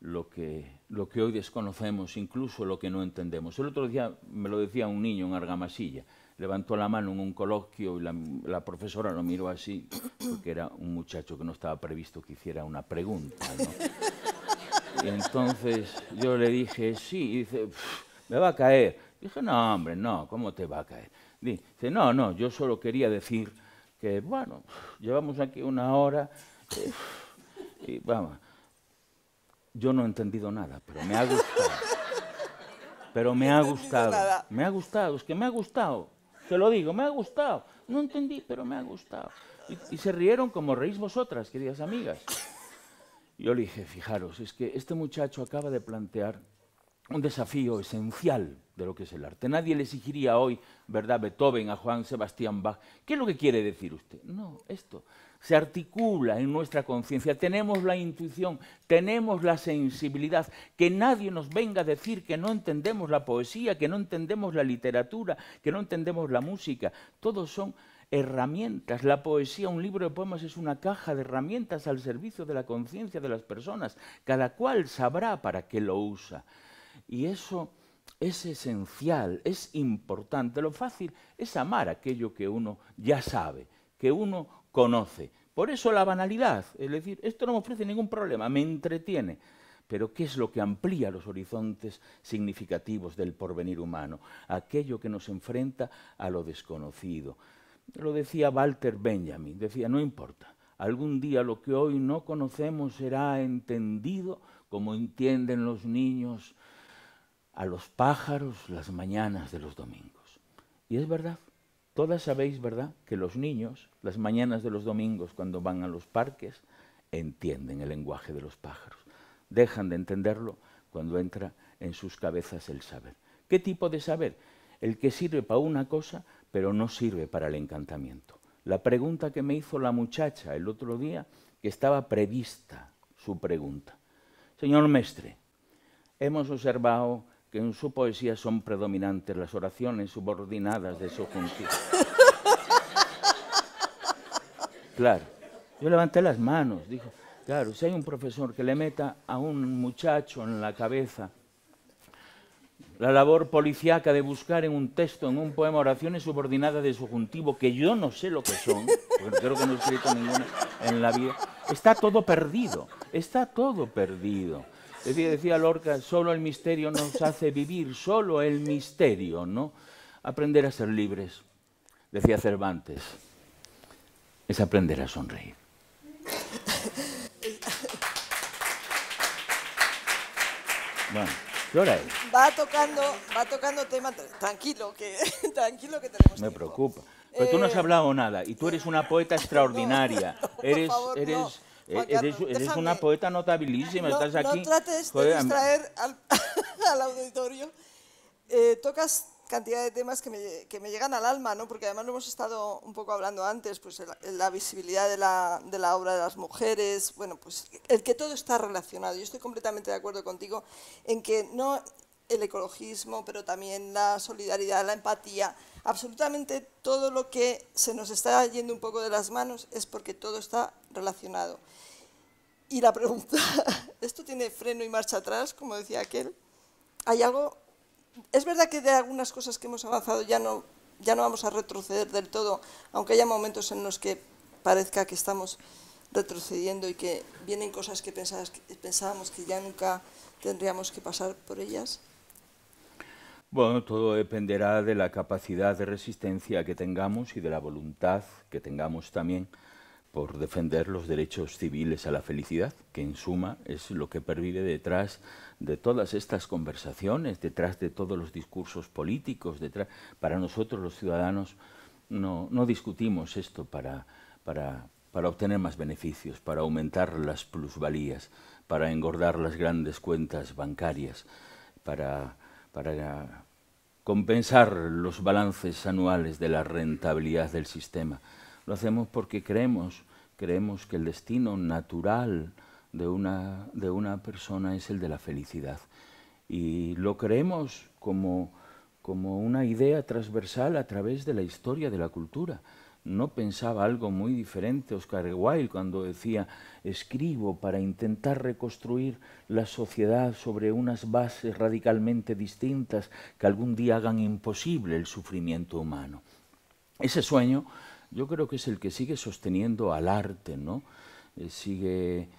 lo que hoy desconocemos, incluso lo que no entendemos. El otro día me lo decía un niño en Argamasilla, levantó la mano en un coloquio y la profesora lo miró así, porque era un muchacho que no estaba previsto que hiciera una pregunta, ¿no? Y entonces yo le dije, sí, y dice, me va a caer. Dije, no, hombre, no, ¿cómo te va a caer? Dice, no, yo solo quería decir que, bueno, llevamos aquí una hora y vamos, yo no he entendido nada, pero me ha gustado. Es que me ha gustado. Te lo digo, me ha gustado. No entendí, pero me ha gustado. Y se rieron como reís vosotras, queridas amigas. Yo le dije, fijaros, es que este muchacho acaba de plantear un desafío esencial de lo que es el arte. Nadie le exigiría hoy, ¿verdad?, Beethoven a Juan Sebastián Bach. ¿Qué es lo que quiere decir usted? No, esto se articula en nuestra conciencia. Tenemos la intuición, tenemos la sensibilidad. Que nadie nos venga a decir que no entendemos la poesía, que no entendemos la literatura, que no entendemos la música. Todos son herramientas. La poesía, un libro de poemas, es una caja de herramientas al servicio de la conciencia de las personas. Cada cual sabrá para qué lo usa. Y eso es esencial, es importante. Lo fácil es amar aquello que uno ya sabe, que uno conoce. Por eso la banalidad, es decir, esto no me ofrece ningún problema, me entretiene. Pero ¿qué es lo que amplía los horizontes significativos del porvenir humano? Aquello que nos enfrenta a lo desconocido. Lo decía Walter Benjamin, decía, no importa, algún día lo que hoy no conocemos será entendido como entienden los niños a los pájaros las mañanas de los domingos. Y es verdad, todas sabéis, ¿verdad?, que los niños, las mañanas de los domingos, cuando van a los parques, entienden el lenguaje de los pájaros. Dejan de entenderlo cuando entra en sus cabezas el saber. ¿Qué tipo de saber? El que sirve para una cosa, pero no sirve para el encantamiento. La pregunta que me hizo la muchacha el otro día, que estaba prevista su pregunta. Señor Mestre, hemos observado que en su poesía son predominantes las oraciones subordinadas de subjuntivo. Claro, yo levanté las manos, dijo, claro, si hay un profesor que le meta a un muchacho en la cabeza la labor policíaca de buscar en un texto, en un poema, oraciones subordinadas de subjuntivo, que yo no sé lo que son, porque creo que no he escrito ninguna en la vida, está todo perdido, está todo perdido. Decía Lorca, solo el misterio nos hace vivir, solo el misterio, ¿no? Aprender a ser libres, decía Cervantes, es aprender a sonreír. Bueno, ¿qué hora es? Va tocando tema, tranquilo que tenemos tiempo. Me preocupa. Pero tú no has hablado nada y tú eres una poeta extraordinaria. Eres una poeta notabilísima. Estás aquí. No trates de distraer al auditorio. Tocas cantidad de temas que me llegan al alma, ¿no? Porque además lo hemos estado un poco hablando antes, pues la visibilidad de la obra de las mujeres, bueno, pues el que todo está relacionado. Yo estoy completamente de acuerdo contigo en que no el ecologismo, pero también la solidaridad, la empatía, absolutamente todo lo que se nos está yendo un poco de las manos es porque todo está relacionado. Y la pregunta, ¿esto tiene freno y marcha atrás, como decía aquel? ¿Hay algo? Es verdad que de algunas cosas que hemos avanzado ya no vamos a retroceder del todo, aunque haya momentos en los que parezca que estamos retrocediendo y que vienen cosas que pensábamos que ya nunca tendríamos que pasar por ellas. Bueno, todo dependerá de la capacidad de resistencia que tengamos y de la voluntad que tengamos también por defender los derechos civiles a la felicidad, que en suma es lo que pervive detrás de todas estas conversaciones, detrás de todos los discursos políticos. Para nosotros los ciudadanos no discutimos esto para obtener más beneficios, para aumentar las plusvalías, para engordar las grandes cuentas bancarias, para compensar los balances anuales de la rentabilidad del sistema. Lo hacemos porque creemos que el destino natural de una persona es el de la felicidad. Y lo creemos como una idea transversal a través de la historia de la cultura. No pensaba algo muy diferente Oscar Wilde cuando decía, escribo para intentar reconstruir la sociedad sobre unas bases radicalmente distintas que algún día hagan imposible el sufrimiento humano. Ese sueño yo creo que es el que sigue sosteniendo al arte, ¿no? Sigue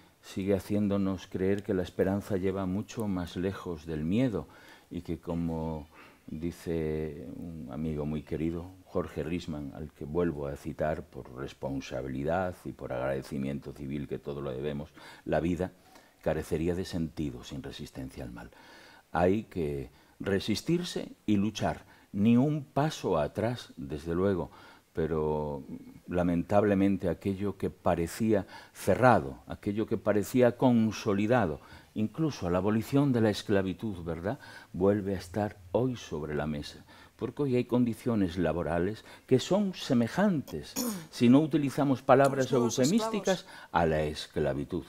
haciéndonos creer que la esperanza lleva mucho más lejos del miedo y que, como dice un amigo muy querido, Jorge Risman, al que vuelvo a citar por responsabilidad y por agradecimiento civil que todo lo debemos, la vida carecería de sentido sin resistencia al mal. Hay que resistirse y luchar, ni un paso atrás, desde luego, pero lamentablemente aquello que parecía cerrado, aquello que parecía consolidado, incluso la abolición de la esclavitud, ¿verdad?, vuelve a estar hoy sobre la mesa, porque hoy hay condiciones laborales que son semejantes, si no utilizamos palabras eufemísticas, a la esclavitud.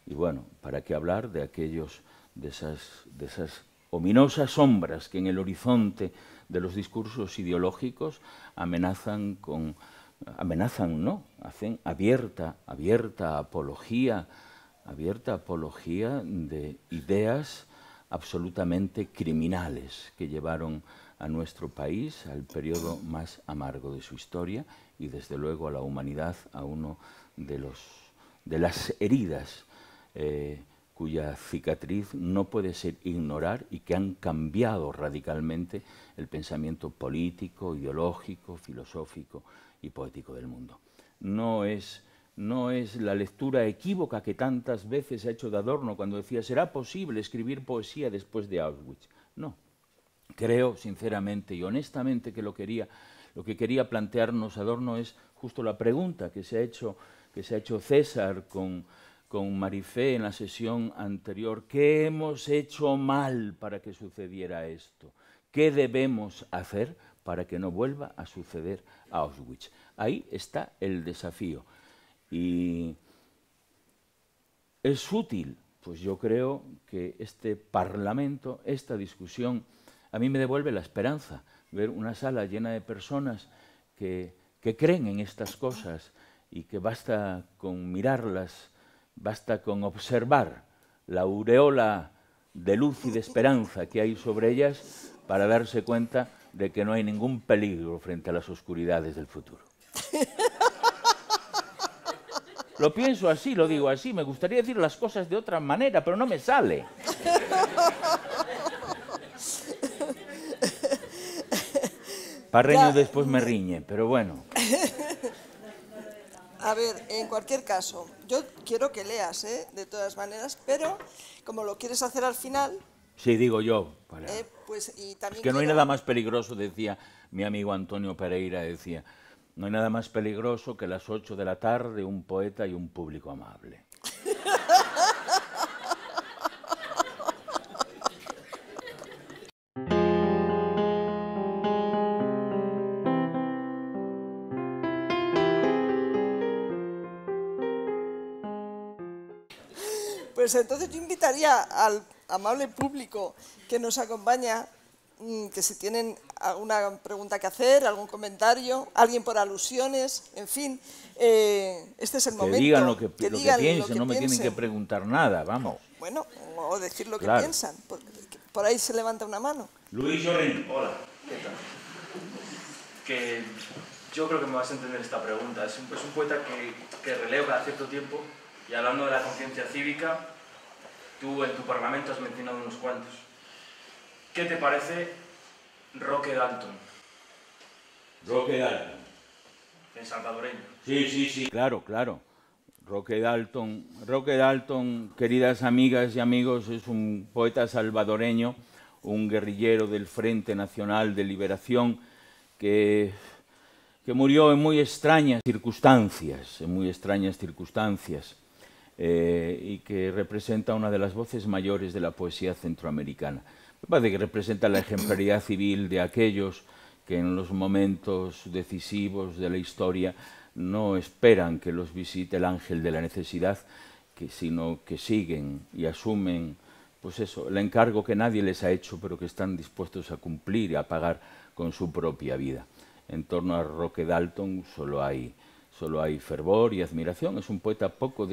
Y bueno, ¿para qué hablar de esas ominosas sombras que en el horizonte de los discursos ideológicos amenazan con amenazan, no, hacen abierta apología de ideas absolutamente criminales que llevaron a nuestro país al periodo más amargo de su historia y desde luego a la humanidad a uno de las heridas cuya cicatriz no puede ser ignorar y que han cambiado radicalmente el pensamiento político, ideológico, filosófico y poético del mundo. No es la lectura equívoca que tantas veces ha hecho de Adorno cuando decía ¿será posible escribir poesía después de Auschwitz? No. Creo sinceramente y honestamente que lo que quería plantearnos Adorno es justo la pregunta que se ha hecho César con Marifé en la sesión anterior. ¿Qué hemos hecho mal para que sucediera esto? ¿Qué debemos hacer para que no vuelva a suceder a Auschwitz? Ahí está el desafío. Y es útil, pues yo creo que este Parlamento, esta discusión, a mí me devuelve la esperanza, ver una sala llena de personas que creen en estas cosas y que basta con mirarlas, basta con observar la aureola de luz y de esperanza que hay sobre ellas para darse cuenta de que no hay ningún peligro frente a las oscuridades del futuro. Lo pienso así, lo digo así, me gustaría decir las cosas de otra manera, pero no me sale. Parreño después me riñe, pero bueno. A ver, en cualquier caso, yo quiero que leas, de todas maneras, pero como lo quieres hacer al final... Sí, digo yo. Pues, y también es que no hay nada más peligroso, decía mi amigo Antonio Pereira, decía, no hay nada más peligroso que las 8 de la tarde, un poeta y un público amable. Pues entonces yo invitaría al amable público que nos acompaña, que si tienen alguna pregunta que hacer, algún comentario, alguien por alusiones, en fin, este es el momento. Que digan lo que piensen, no me tienen que preguntar nada, vamos. Bueno, o decir lo que piensan. Por ahí se levanta una mano. Luis Llorén. Hola, ¿qué tal? Que yo creo que me vas a entender esta pregunta. Es un poeta que releo cada cierto tiempo. Y hablando de la conciencia cívica, tú en tu parlamento has mencionado unos cuantos. ¿Qué te parece Roque Dalton? Roque Dalton. El salvadoreño. Sí, claro. Roque Dalton, queridas amigas y amigos, es un poeta salvadoreño, un guerrillero del Frente Nacional de Liberación que murió en muy extrañas circunstancias, y que representa una de las voces mayores de la poesía centroamericana. Me parece que representa la ejemplaridad civil de aquellos que en los momentos decisivos de la historia no esperan que los visite el ángel de la necesidad, sino que siguen y asumen pues eso, el encargo que nadie les ha hecho, pero que están dispuestos a cumplir y a pagar con su propia vida. En torno a Roque Dalton solo hay fervor y admiración. Es un poeta poco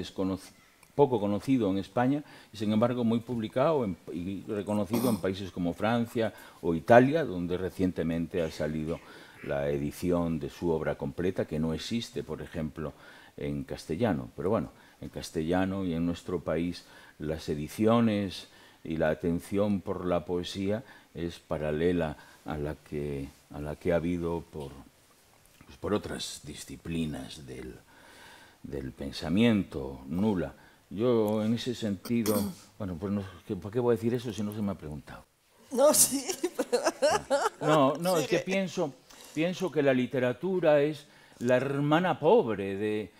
conocido en España y sin embargo muy publicado y reconocido en países como Francia o Italia, donde recientemente ha salido la edición de su obra completa, que no existe, por ejemplo, en castellano. Pero bueno, en castellano y en nuestro país las ediciones y la atención por la poesía es paralela a la que ha habido por otras disciplinas del pensamiento, nula. Yo, en ese sentido, bueno, pues ¿por qué voy a decir eso si no se me ha preguntado? No, sí. No, es que pienso que la literatura es la hermana pobre de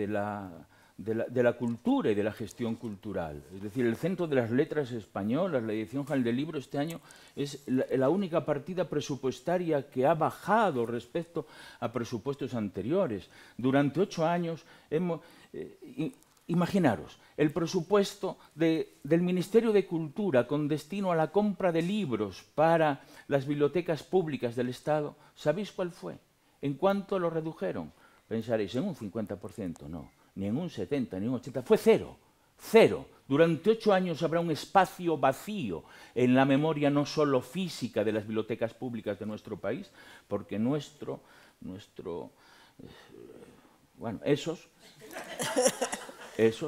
la cultura y de la gestión cultural. Es decir, el Centro de las Letras Españolas, la edición general del libro este año, es la única partida presupuestaria que ha bajado respecto a presupuestos anteriores. Durante 8 años imaginaros, el presupuesto del Ministerio de Cultura con destino a la compra de libros para las bibliotecas públicas del Estado, ¿sabéis cuál fue? ¿En cuánto lo redujeron? Pensaréis, en un 50%, no, ni en un 70, ni en un 80, fue cero, cero. Durante 8 años habrá un espacio vacío en la memoria no solo física de las bibliotecas públicas de nuestro país, porque bueno, esos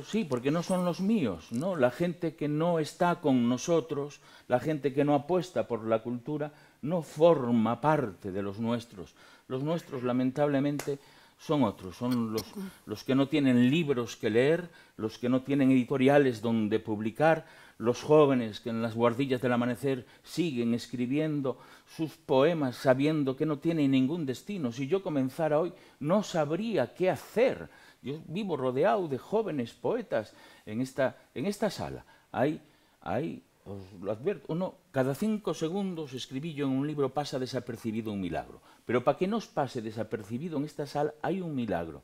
sí, porque no son los míos, ¿no? La gente que no está con nosotros, la gente que no apuesta por la cultura, no forma parte de los nuestros. Los nuestros, lamentablemente, son otros, son los que no tienen libros que leer, los que no tienen editoriales donde publicar, los jóvenes que en las guardillas del amanecer siguen escribiendo sus poemas sabiendo que no tienen ningún destino. Si yo comenzara hoy, no sabría qué hacer. Yo vivo rodeado de jóvenes poetas en esta sala. Os lo advierto, cada 5 segundos escribí yo en un libro pasa desapercibido un milagro. Pero para que no os pase desapercibido en esta sala hay un milagro.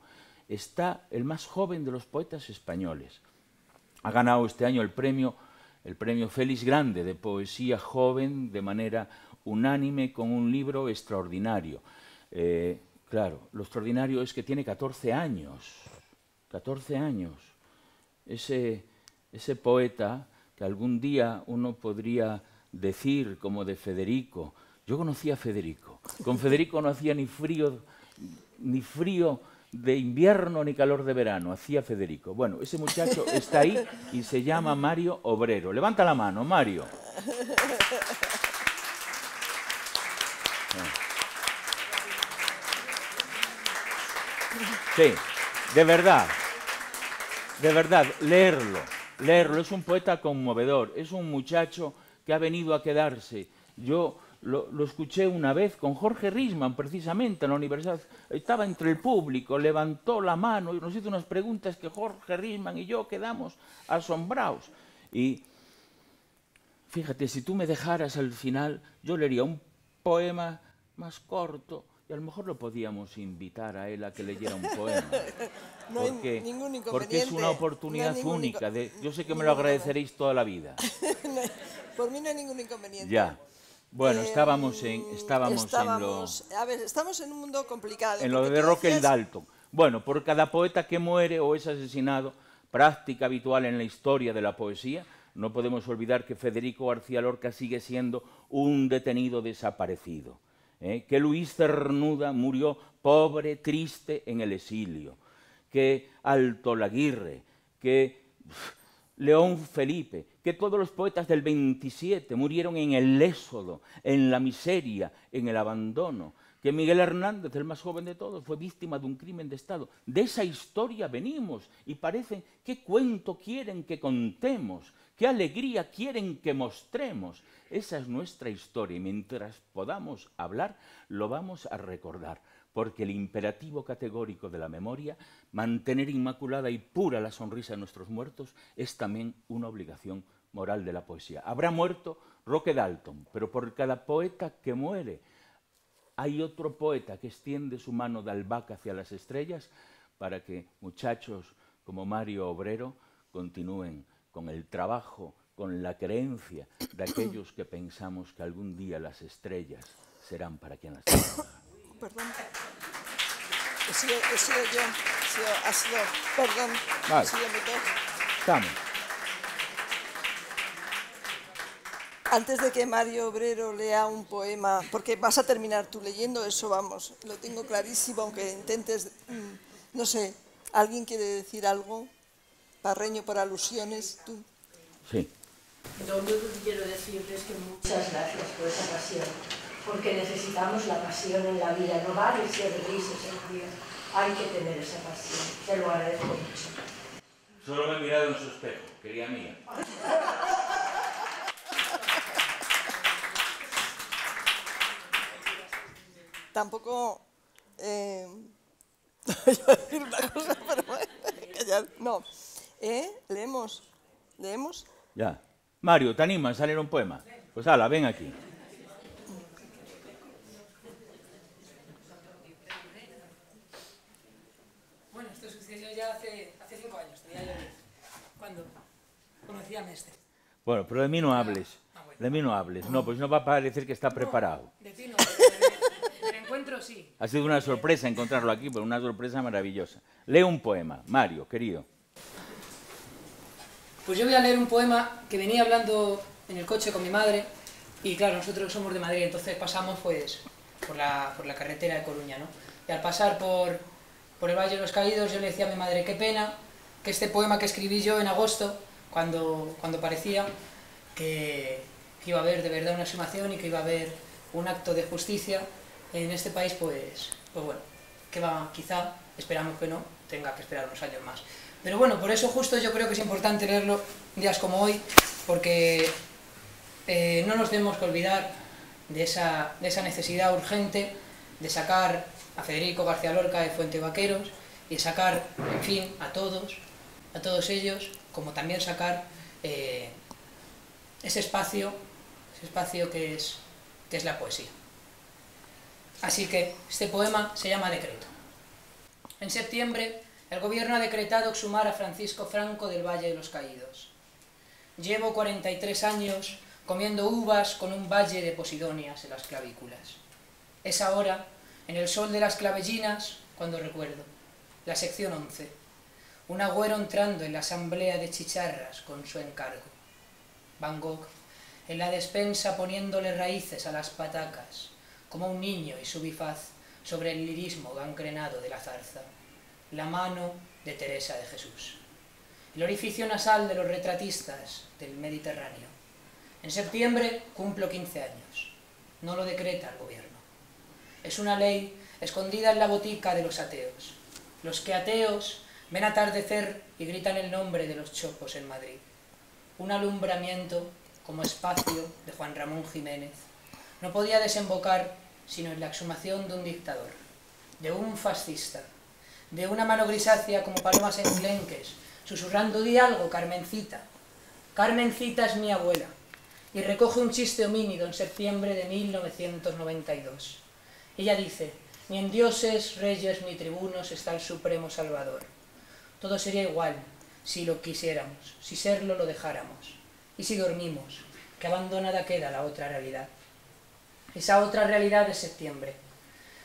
Está el más joven de los poetas españoles. Ha ganado este año el premio Félix Grande de poesía joven de manera unánime con un libro extraordinario. Claro, lo extraordinario es que tiene 14 años. 14 años. Ese poeta que algún día uno podría decir como de Federico. Yo conocí a Federico. Con Federico no hacía ni frío de invierno ni calor de verano, hacía Federico. Bueno, ese muchacho está ahí y se llama Mario Obrero. Levanta la mano, Mario. Sí, de verdad, leerlo, es un poeta conmovedor, es un muchacho que ha venido a quedarse. Yo lo escuché una vez con Jorge Risman, precisamente, en la universidad. Estaba entre el público, levantó la mano y nos hizo unas preguntas que Jorge Risman y yo quedamos asombrados. Y fíjate, si tú me dejaras al final, yo leería un poema más corto y a lo mejor lo podíamos invitar a él a que leyera un poema. No hay ningún inconveniente. Porque es una oportunidad única. Yo sé que me lo agradeceréis toda la vida. Por mí no hay ningún inconveniente. Ya. Bueno, estamos en un mundo complicado. En lo de Roque y Dalton. Bueno, por cada poeta que muere o es asesinado, práctica habitual en la historia de la poesía, no podemos olvidar que Federico García Lorca sigue siendo un detenido desaparecido. Que Luis Cernuda murió pobre, triste en el exilio. Que Alto Laguirre, que León Felipe, que todos los poetas del 27 murieron en el éxodo, en la miseria, en el abandono, que Miguel Hernández, el más joven de todos, fue víctima de un crimen de Estado. De esa historia venimos y parece qué cuento quieren que contemos, qué alegría quieren que mostremos. Esa es nuestra historia y mientras podamos hablar, lo vamos a recordar. Porque el imperativo categórico de la memoria, mantener inmaculada y pura la sonrisa de nuestros muertos, es también una obligación moral de la poesía. Habrá muerto Roque Dalton, pero por cada poeta que muere, hay otro poeta que extiende su mano de albahaca hacia las estrellas para que muchachos como Mario Obrero continúen con el trabajo, con la creencia de aquellos que pensamos que algún día las estrellas serán para quien las tenga. Perdón. He sido yo. Perdón. Vale. He sido mi voz. Estamos. Antes de que Mario Obrero lea un poema, porque vas a terminar tú leyendo, eso vamos, lo tengo clarísimo, aunque intentes, no sé, ¿alguien quiere decir algo? Parreño por alusiones, tú. Sí. Lo único que quiero decirles es que muchas gracias por esa pasión, porque necesitamos la pasión en la vida, no vale ser grises en la vida, hay que tener esa pasión, te lo agradezco mucho. Solo me he mirado en su espejo, quería mía. Tampoco... Voy a decir una cosa, pero no. ¿Leemos? Ya. Mario, ¿te animas a leer un poema? Pues hala, ven aquí. Bueno, esto sucedió ya hace 5 años, tenía yo 10, cuando conocí a Mestre. Bueno, pero de mí no hables. Bueno. De mí no hables. No, pues no va a parecer que está preparado. De ti no, del encuentro encontrarlo sí. Ha sido una sorpresa encontrarlo aquí, pero una sorpresa maravillosa. Lee un poema, Mario, querido. Pues yo voy a leer un poema que venía hablando en el coche con mi madre, y claro, nosotros somos de Madrid, entonces pasamos pues por la carretera de Coruña, ¿no? Y al pasar por el Valle de los Caídos, yo le decía a mi madre, qué pena que este poema que escribí yo en agosto, cuando parecía que iba a haber de verdad una exhumación y que iba a haber un acto de justicia en este país, pues bueno, que va, quizá, esperamos que no, tenga que esperar unos años más. Pero bueno, por eso justo yo creo que es importante leerlo días como hoy, porque no nos tenemos que olvidar de esa necesidad urgente de sacar a Federico García Lorca de Fuentevaqueros y sacar, en fin, a todos ellos, como también sacar ese espacio que es la poesía. Así que este poema se llama Decreto. En septiembre, el gobierno ha decretado exhumar a Francisco Franco del Valle de los Caídos. Llevo 43 años comiendo uvas con un valle de posidonias en las clavículas. Es ahora, en el sol de las clavellinas, cuando recuerdo la sección 11, un agüero entrando en la asamblea de chicharras con su encargo. Van Gogh, en la despensa poniéndole raíces a las patacas, como un niño y su bifaz sobre el lirismo gangrenado de la zarza. La mano de Teresa de Jesús. El orificio nasal de los retratistas del Mediterráneo. En septiembre cumplo 15 años. No lo decreta el gobierno. Es una ley escondida en la botica de los ateos. Los que ateos ven atardecer y gritan el nombre de los chopos en Madrid. Un alumbramiento como espacio de Juan Ramón Jiménez no podía desembocar sino en la exhumación de un dictador, de un fascista, de una mano grisácea como palomas enclenques, susurrando «Di algo, Carmencita». Carmencita es mi abuela, y recoge un chiste homínido en septiembre de 1992. Ella dice, ni en dioses, reyes ni tribunos está el supremo salvador. Todo sería igual si lo quisiéramos, si serlo lo dejáramos. Y si dormimos, que abandonada queda la otra realidad. Esa otra realidad de septiembre.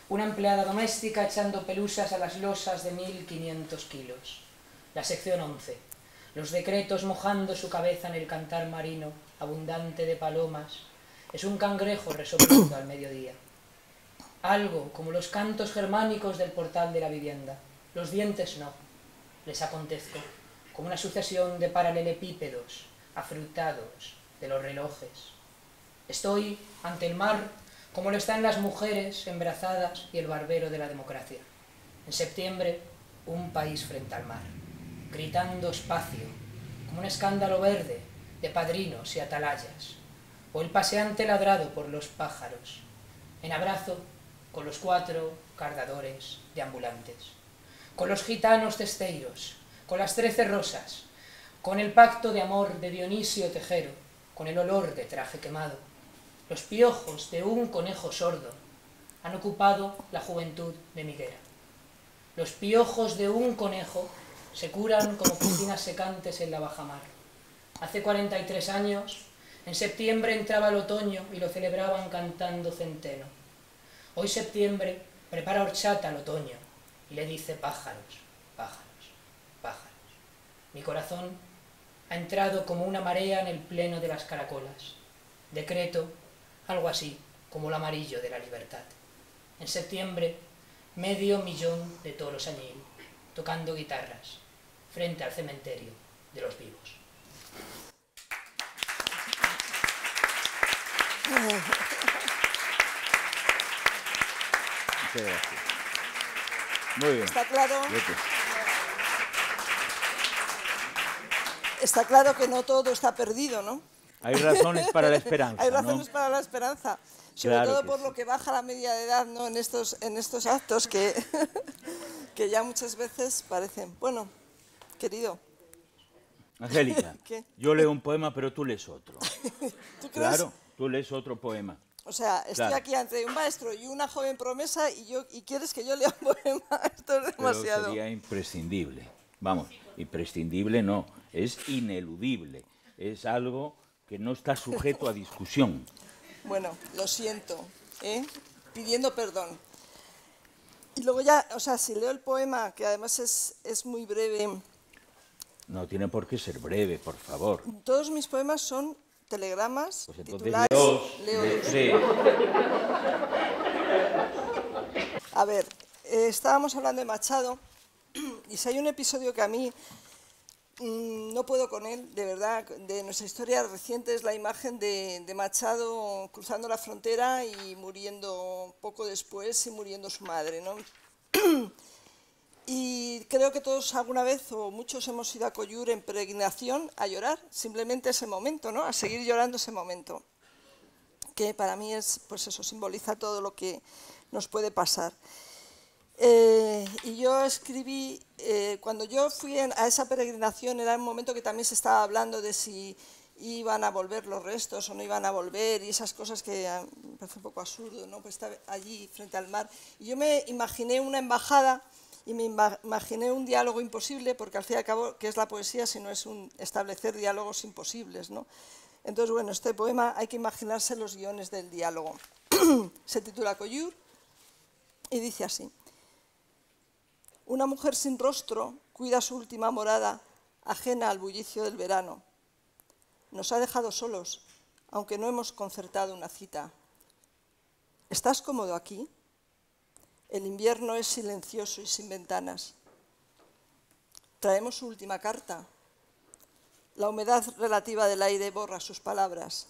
Una empleada doméstica echando pelusas a las losas de 1500 kilos. La sección 11. Los decretos mojando su cabeza en el cantar marino, abundante de palomas. Es un cangrejo resoplando al mediodía. Algo como los cantos germánicos del portal de la vivienda. Los dientes no. Les acontezco como una sucesión de paralelepípedos, afrutados de los relojes. Estoy ante el mar como lo están las mujeres embrazadas y el barbero de la democracia. En septiembre, un país frente al mar, gritando espacio, como un escándalo verde de padrinos y atalayas, o el paseante ladrado por los pájaros, en abrazo con los 4 cardadores de ambulantes, con los gitanos testeiros, con las 13 rosas, con el pacto de amor de Dionisio Tejero, con el olor de traje quemado. Los piojos de un conejo sordo han ocupado la juventud de Miguera. Los piojos de un conejo se curan como piscinas secantes en la bajamar. Hace 43 años, en septiembre entraba el otoño y lo celebraban cantando centeno. Hoy septiembre prepara horchata al otoño y le dice pájaros, pájaros, pájaros. Mi corazón ha entrado como una marea en el pleno de las caracolas. Decreto algo así como el amarillo de la libertad. En septiembre, 500.000 de toros añil, tocando guitarras, frente al cementerio de los vivos. Muchas gracias. Muy bien. Está claro. Vete. Está claro que no todo está perdido, ¿no? Hay razones para la esperanza. Hay razones ¿no? para la esperanza, sobre Claro todo que por sí. lo que baja la media de edad, ¿no? en estos actos que, que ya muchas veces parecen. Bueno, querido. Angélica, ¿Qué? yo leo un poema, pero tú lees otro. ¿Tú crees? Claro, tú lees otro poema. O sea, estoy Claro. aquí ante un maestro y una joven promesa y quieres que yo lea un poema. Esto es demasiado. Pero sería imprescindible. Vamos, imprescindible no, es ineludible. Es algo que no está sujeto a discusión. Bueno, lo siento, pidiendo perdón. Y luego ya, o sea, si leo el poema, que además es muy breve. No tiene por qué ser breve, por favor. Todos mis poemas son telegramas Pues entonces titulados. leo dos. sí. A ver, estábamos hablando de Machado, y si hay un episodio que a mí no puedo con él, de verdad, de nuestra historia reciente, es la imagen de Machado cruzando la frontera y muriendo poco después, y muriendo su madre, ¿no? Y creo que todos alguna vez, o muchos, hemos ido a Collur en peregrinación a llorar, simplemente ese momento, ¿no? A seguir llorando ese momento, que para mí es, pues eso, simboliza todo lo que nos puede pasar. Y yo escribí, cuando yo fui a esa peregrinación, era un momento que también se estaba hablando de si iban a volver los restos o no iban a volver, y esas cosas que me parece un poco absurdo, ¿no? Pues estar allí frente al mar. Y yo me imaginé una embajada y me imaginé un diálogo imposible, porque al fin y al cabo, ¿qué es la poesía si no es establecer diálogos imposibles, ¿no? Entonces, bueno, este poema hay que imaginarse los guiones del diálogo. Se titula Collur y dice así: una mujer sin rostro cuida su última morada, ajena al bullicio del verano. Nos ha dejado solos, aunque no hemos concertado una cita. ¿Estás cómodo aquí? El invierno es silencioso y sin ventanas. Traemos su última carta. La humedad relativa del aire borra sus palabras.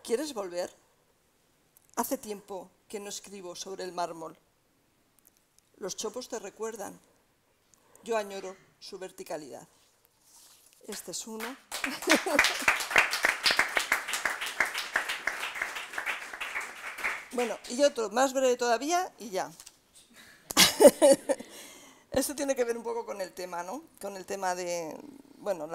¿Quieres volver? Hace tiempo que no escribo sobre el mármol. Los chopos te recuerdan. Yo añoro su verticalidad. Este es uno. Bueno, y otro más breve todavía y ya. Esto tiene que ver un poco con el tema, ¿no? Con el tema de, bueno,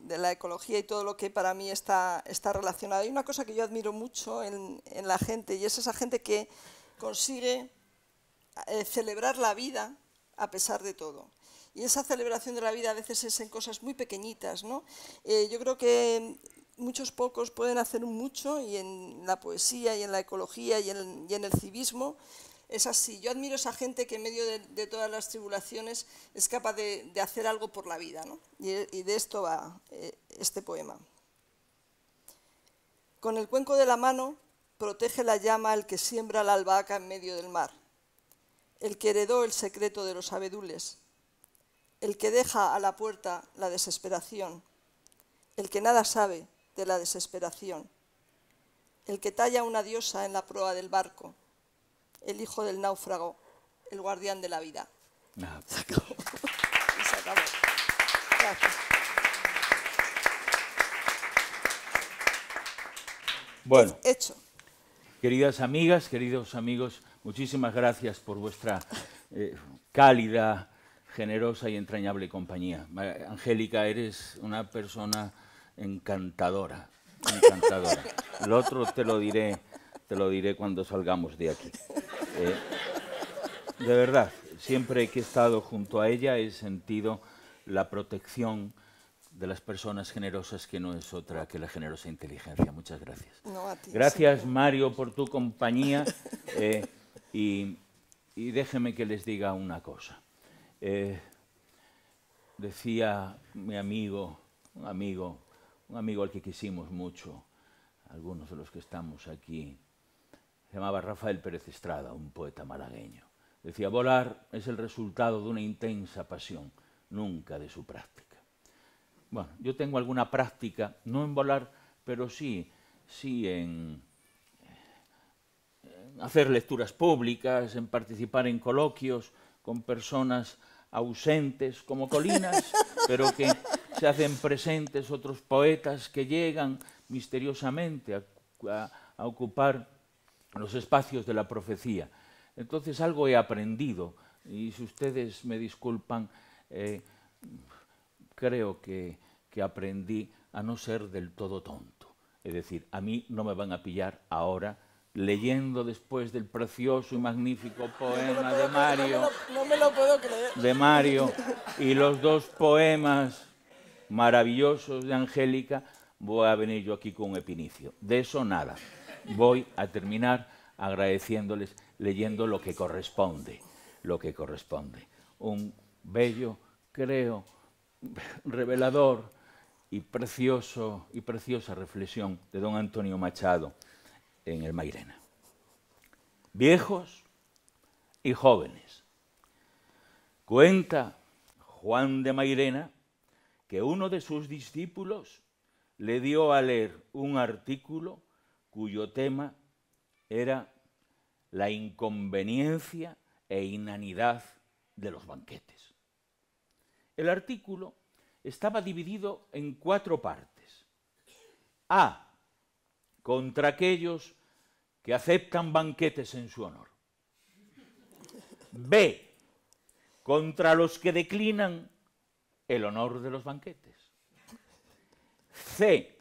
de la ecología y todo lo que para mí está relacionado. Hay una cosa que yo admiro mucho en la gente, y es esa gente que consigue celebrar la vida a pesar de todo. Y esa celebración de la vida a veces es en cosas muy pequeñitas, ¿no? Yo creo que muchos pocos pueden hacer un mucho, y en la poesía y en la ecología y en el civismo es así. Yo admiro a esa gente que en medio de todas las tribulaciones es capaz de hacer algo por la vida, ¿no? Y de esto va este poema. Con el cuenco de la mano protege la llama el que siembra la albahaca en medio del mar, el que heredó el secreto de los abedules, el que deja a la puerta la desesperación, el que nada sabe de la desesperación, el que talla una diosa en la proa del barco, el hijo del náufrago, el guardián de la vida. No. Se acabó. Y se acabó. Gracias. Bueno, Hecho. queridas amigas, queridos amigos, muchísimas gracias por vuestra cálida, generosa y entrañable compañía. Angélica, eres una persona encantadora, encantadora. Lo otro te lo diré cuando salgamos de aquí. De verdad, siempre que he estado junto a ella he sentido la protección de las personas generosas, que no es otra que la generosa inteligencia. Muchas gracias. No, a ti, Gracias, sí. Mario, por tu compañía. Y déjeme que les diga una cosa. Decía mi amigo, un amigo al que quisimos mucho, algunos de los que estamos aquí, se llamaba Rafael Pérez Estrada, un poeta malagueño. Decía: volar es el resultado de una intensa pasión, nunca de su práctica. Bueno, yo tengo alguna práctica, no en volar, pero sí en hacer lecturas públicas, en participar en coloquios con personas ausentes como colinas, pero que se hacen presentes, otros poetas que llegan misteriosamente a ocupar los espacios de la profecía. Entonces algo he aprendido, y si ustedes me disculpan, creo que aprendí a no ser del todo tonto. Es decir, a mí no me van a pillar ahora leyendo después del precioso y magnífico poema de Mario, No me lo puedo creer. de Mario, y los dos poemas maravillosos de Angélica, voy a venir yo aquí con un epinicio. De eso nada. Voy a terminar agradeciéndoles leyendo lo que corresponde. Un bello, creo, revelador y preciosa reflexión de don Antonio Machado en el Mairena. Viejos y jóvenes. Cuenta Juan de Mairena que uno de sus discípulos le dio a leer un artículo cuyo tema era la inconveniencia e inanidad de los banquetes. El artículo estaba dividido en 4 partes. A. Contra aquellos que aceptan banquetes en su honor. B. Contra los que declinan el honor de los banquetes. C.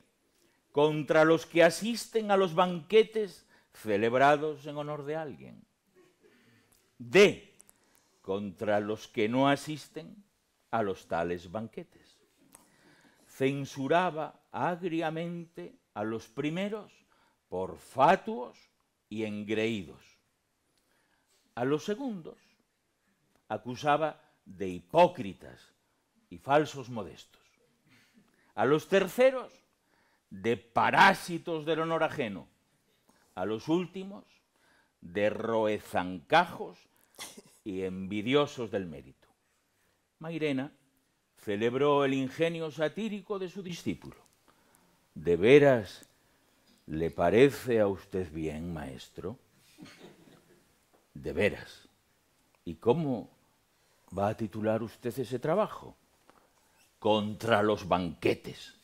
Contra los que asisten a los banquetes celebrados en honor de alguien. D. Contra los que no asisten a los tales banquetes. Censuraba agriamente a los primeros por fatuos y engreídos. A los segundos acusaba de hipócritas y falsos modestos. A los terceros de parásitos del honor ajeno. A los últimos de roezancajos y envidiosos del mérito. Mairena celebró el ingenio satírico de su discípulo. ¿De veras le parece a usted bien, maestro? De veras. ¿Y cómo va a titular usted ese trabajo? Contra los banquetes.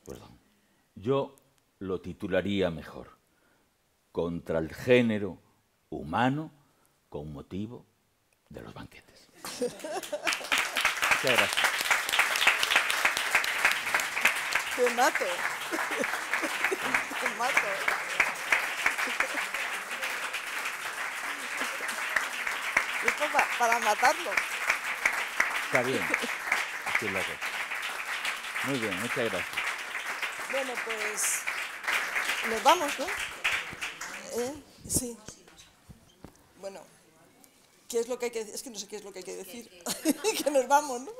Perdón. Yo lo titularía mejor. Contra el género humano con motivo de los banquetes. Muchas gracias. Te mato. Te mato. Esto para matarlo. Está bien. Así lo hago. Muy bien, muchas gracias. Bueno, pues nos vamos, ¿no? Sí. Bueno, ¿qué es lo que hay que decir? Es que no sé qué es lo que hay que decir. Que nos vamos, ¿no?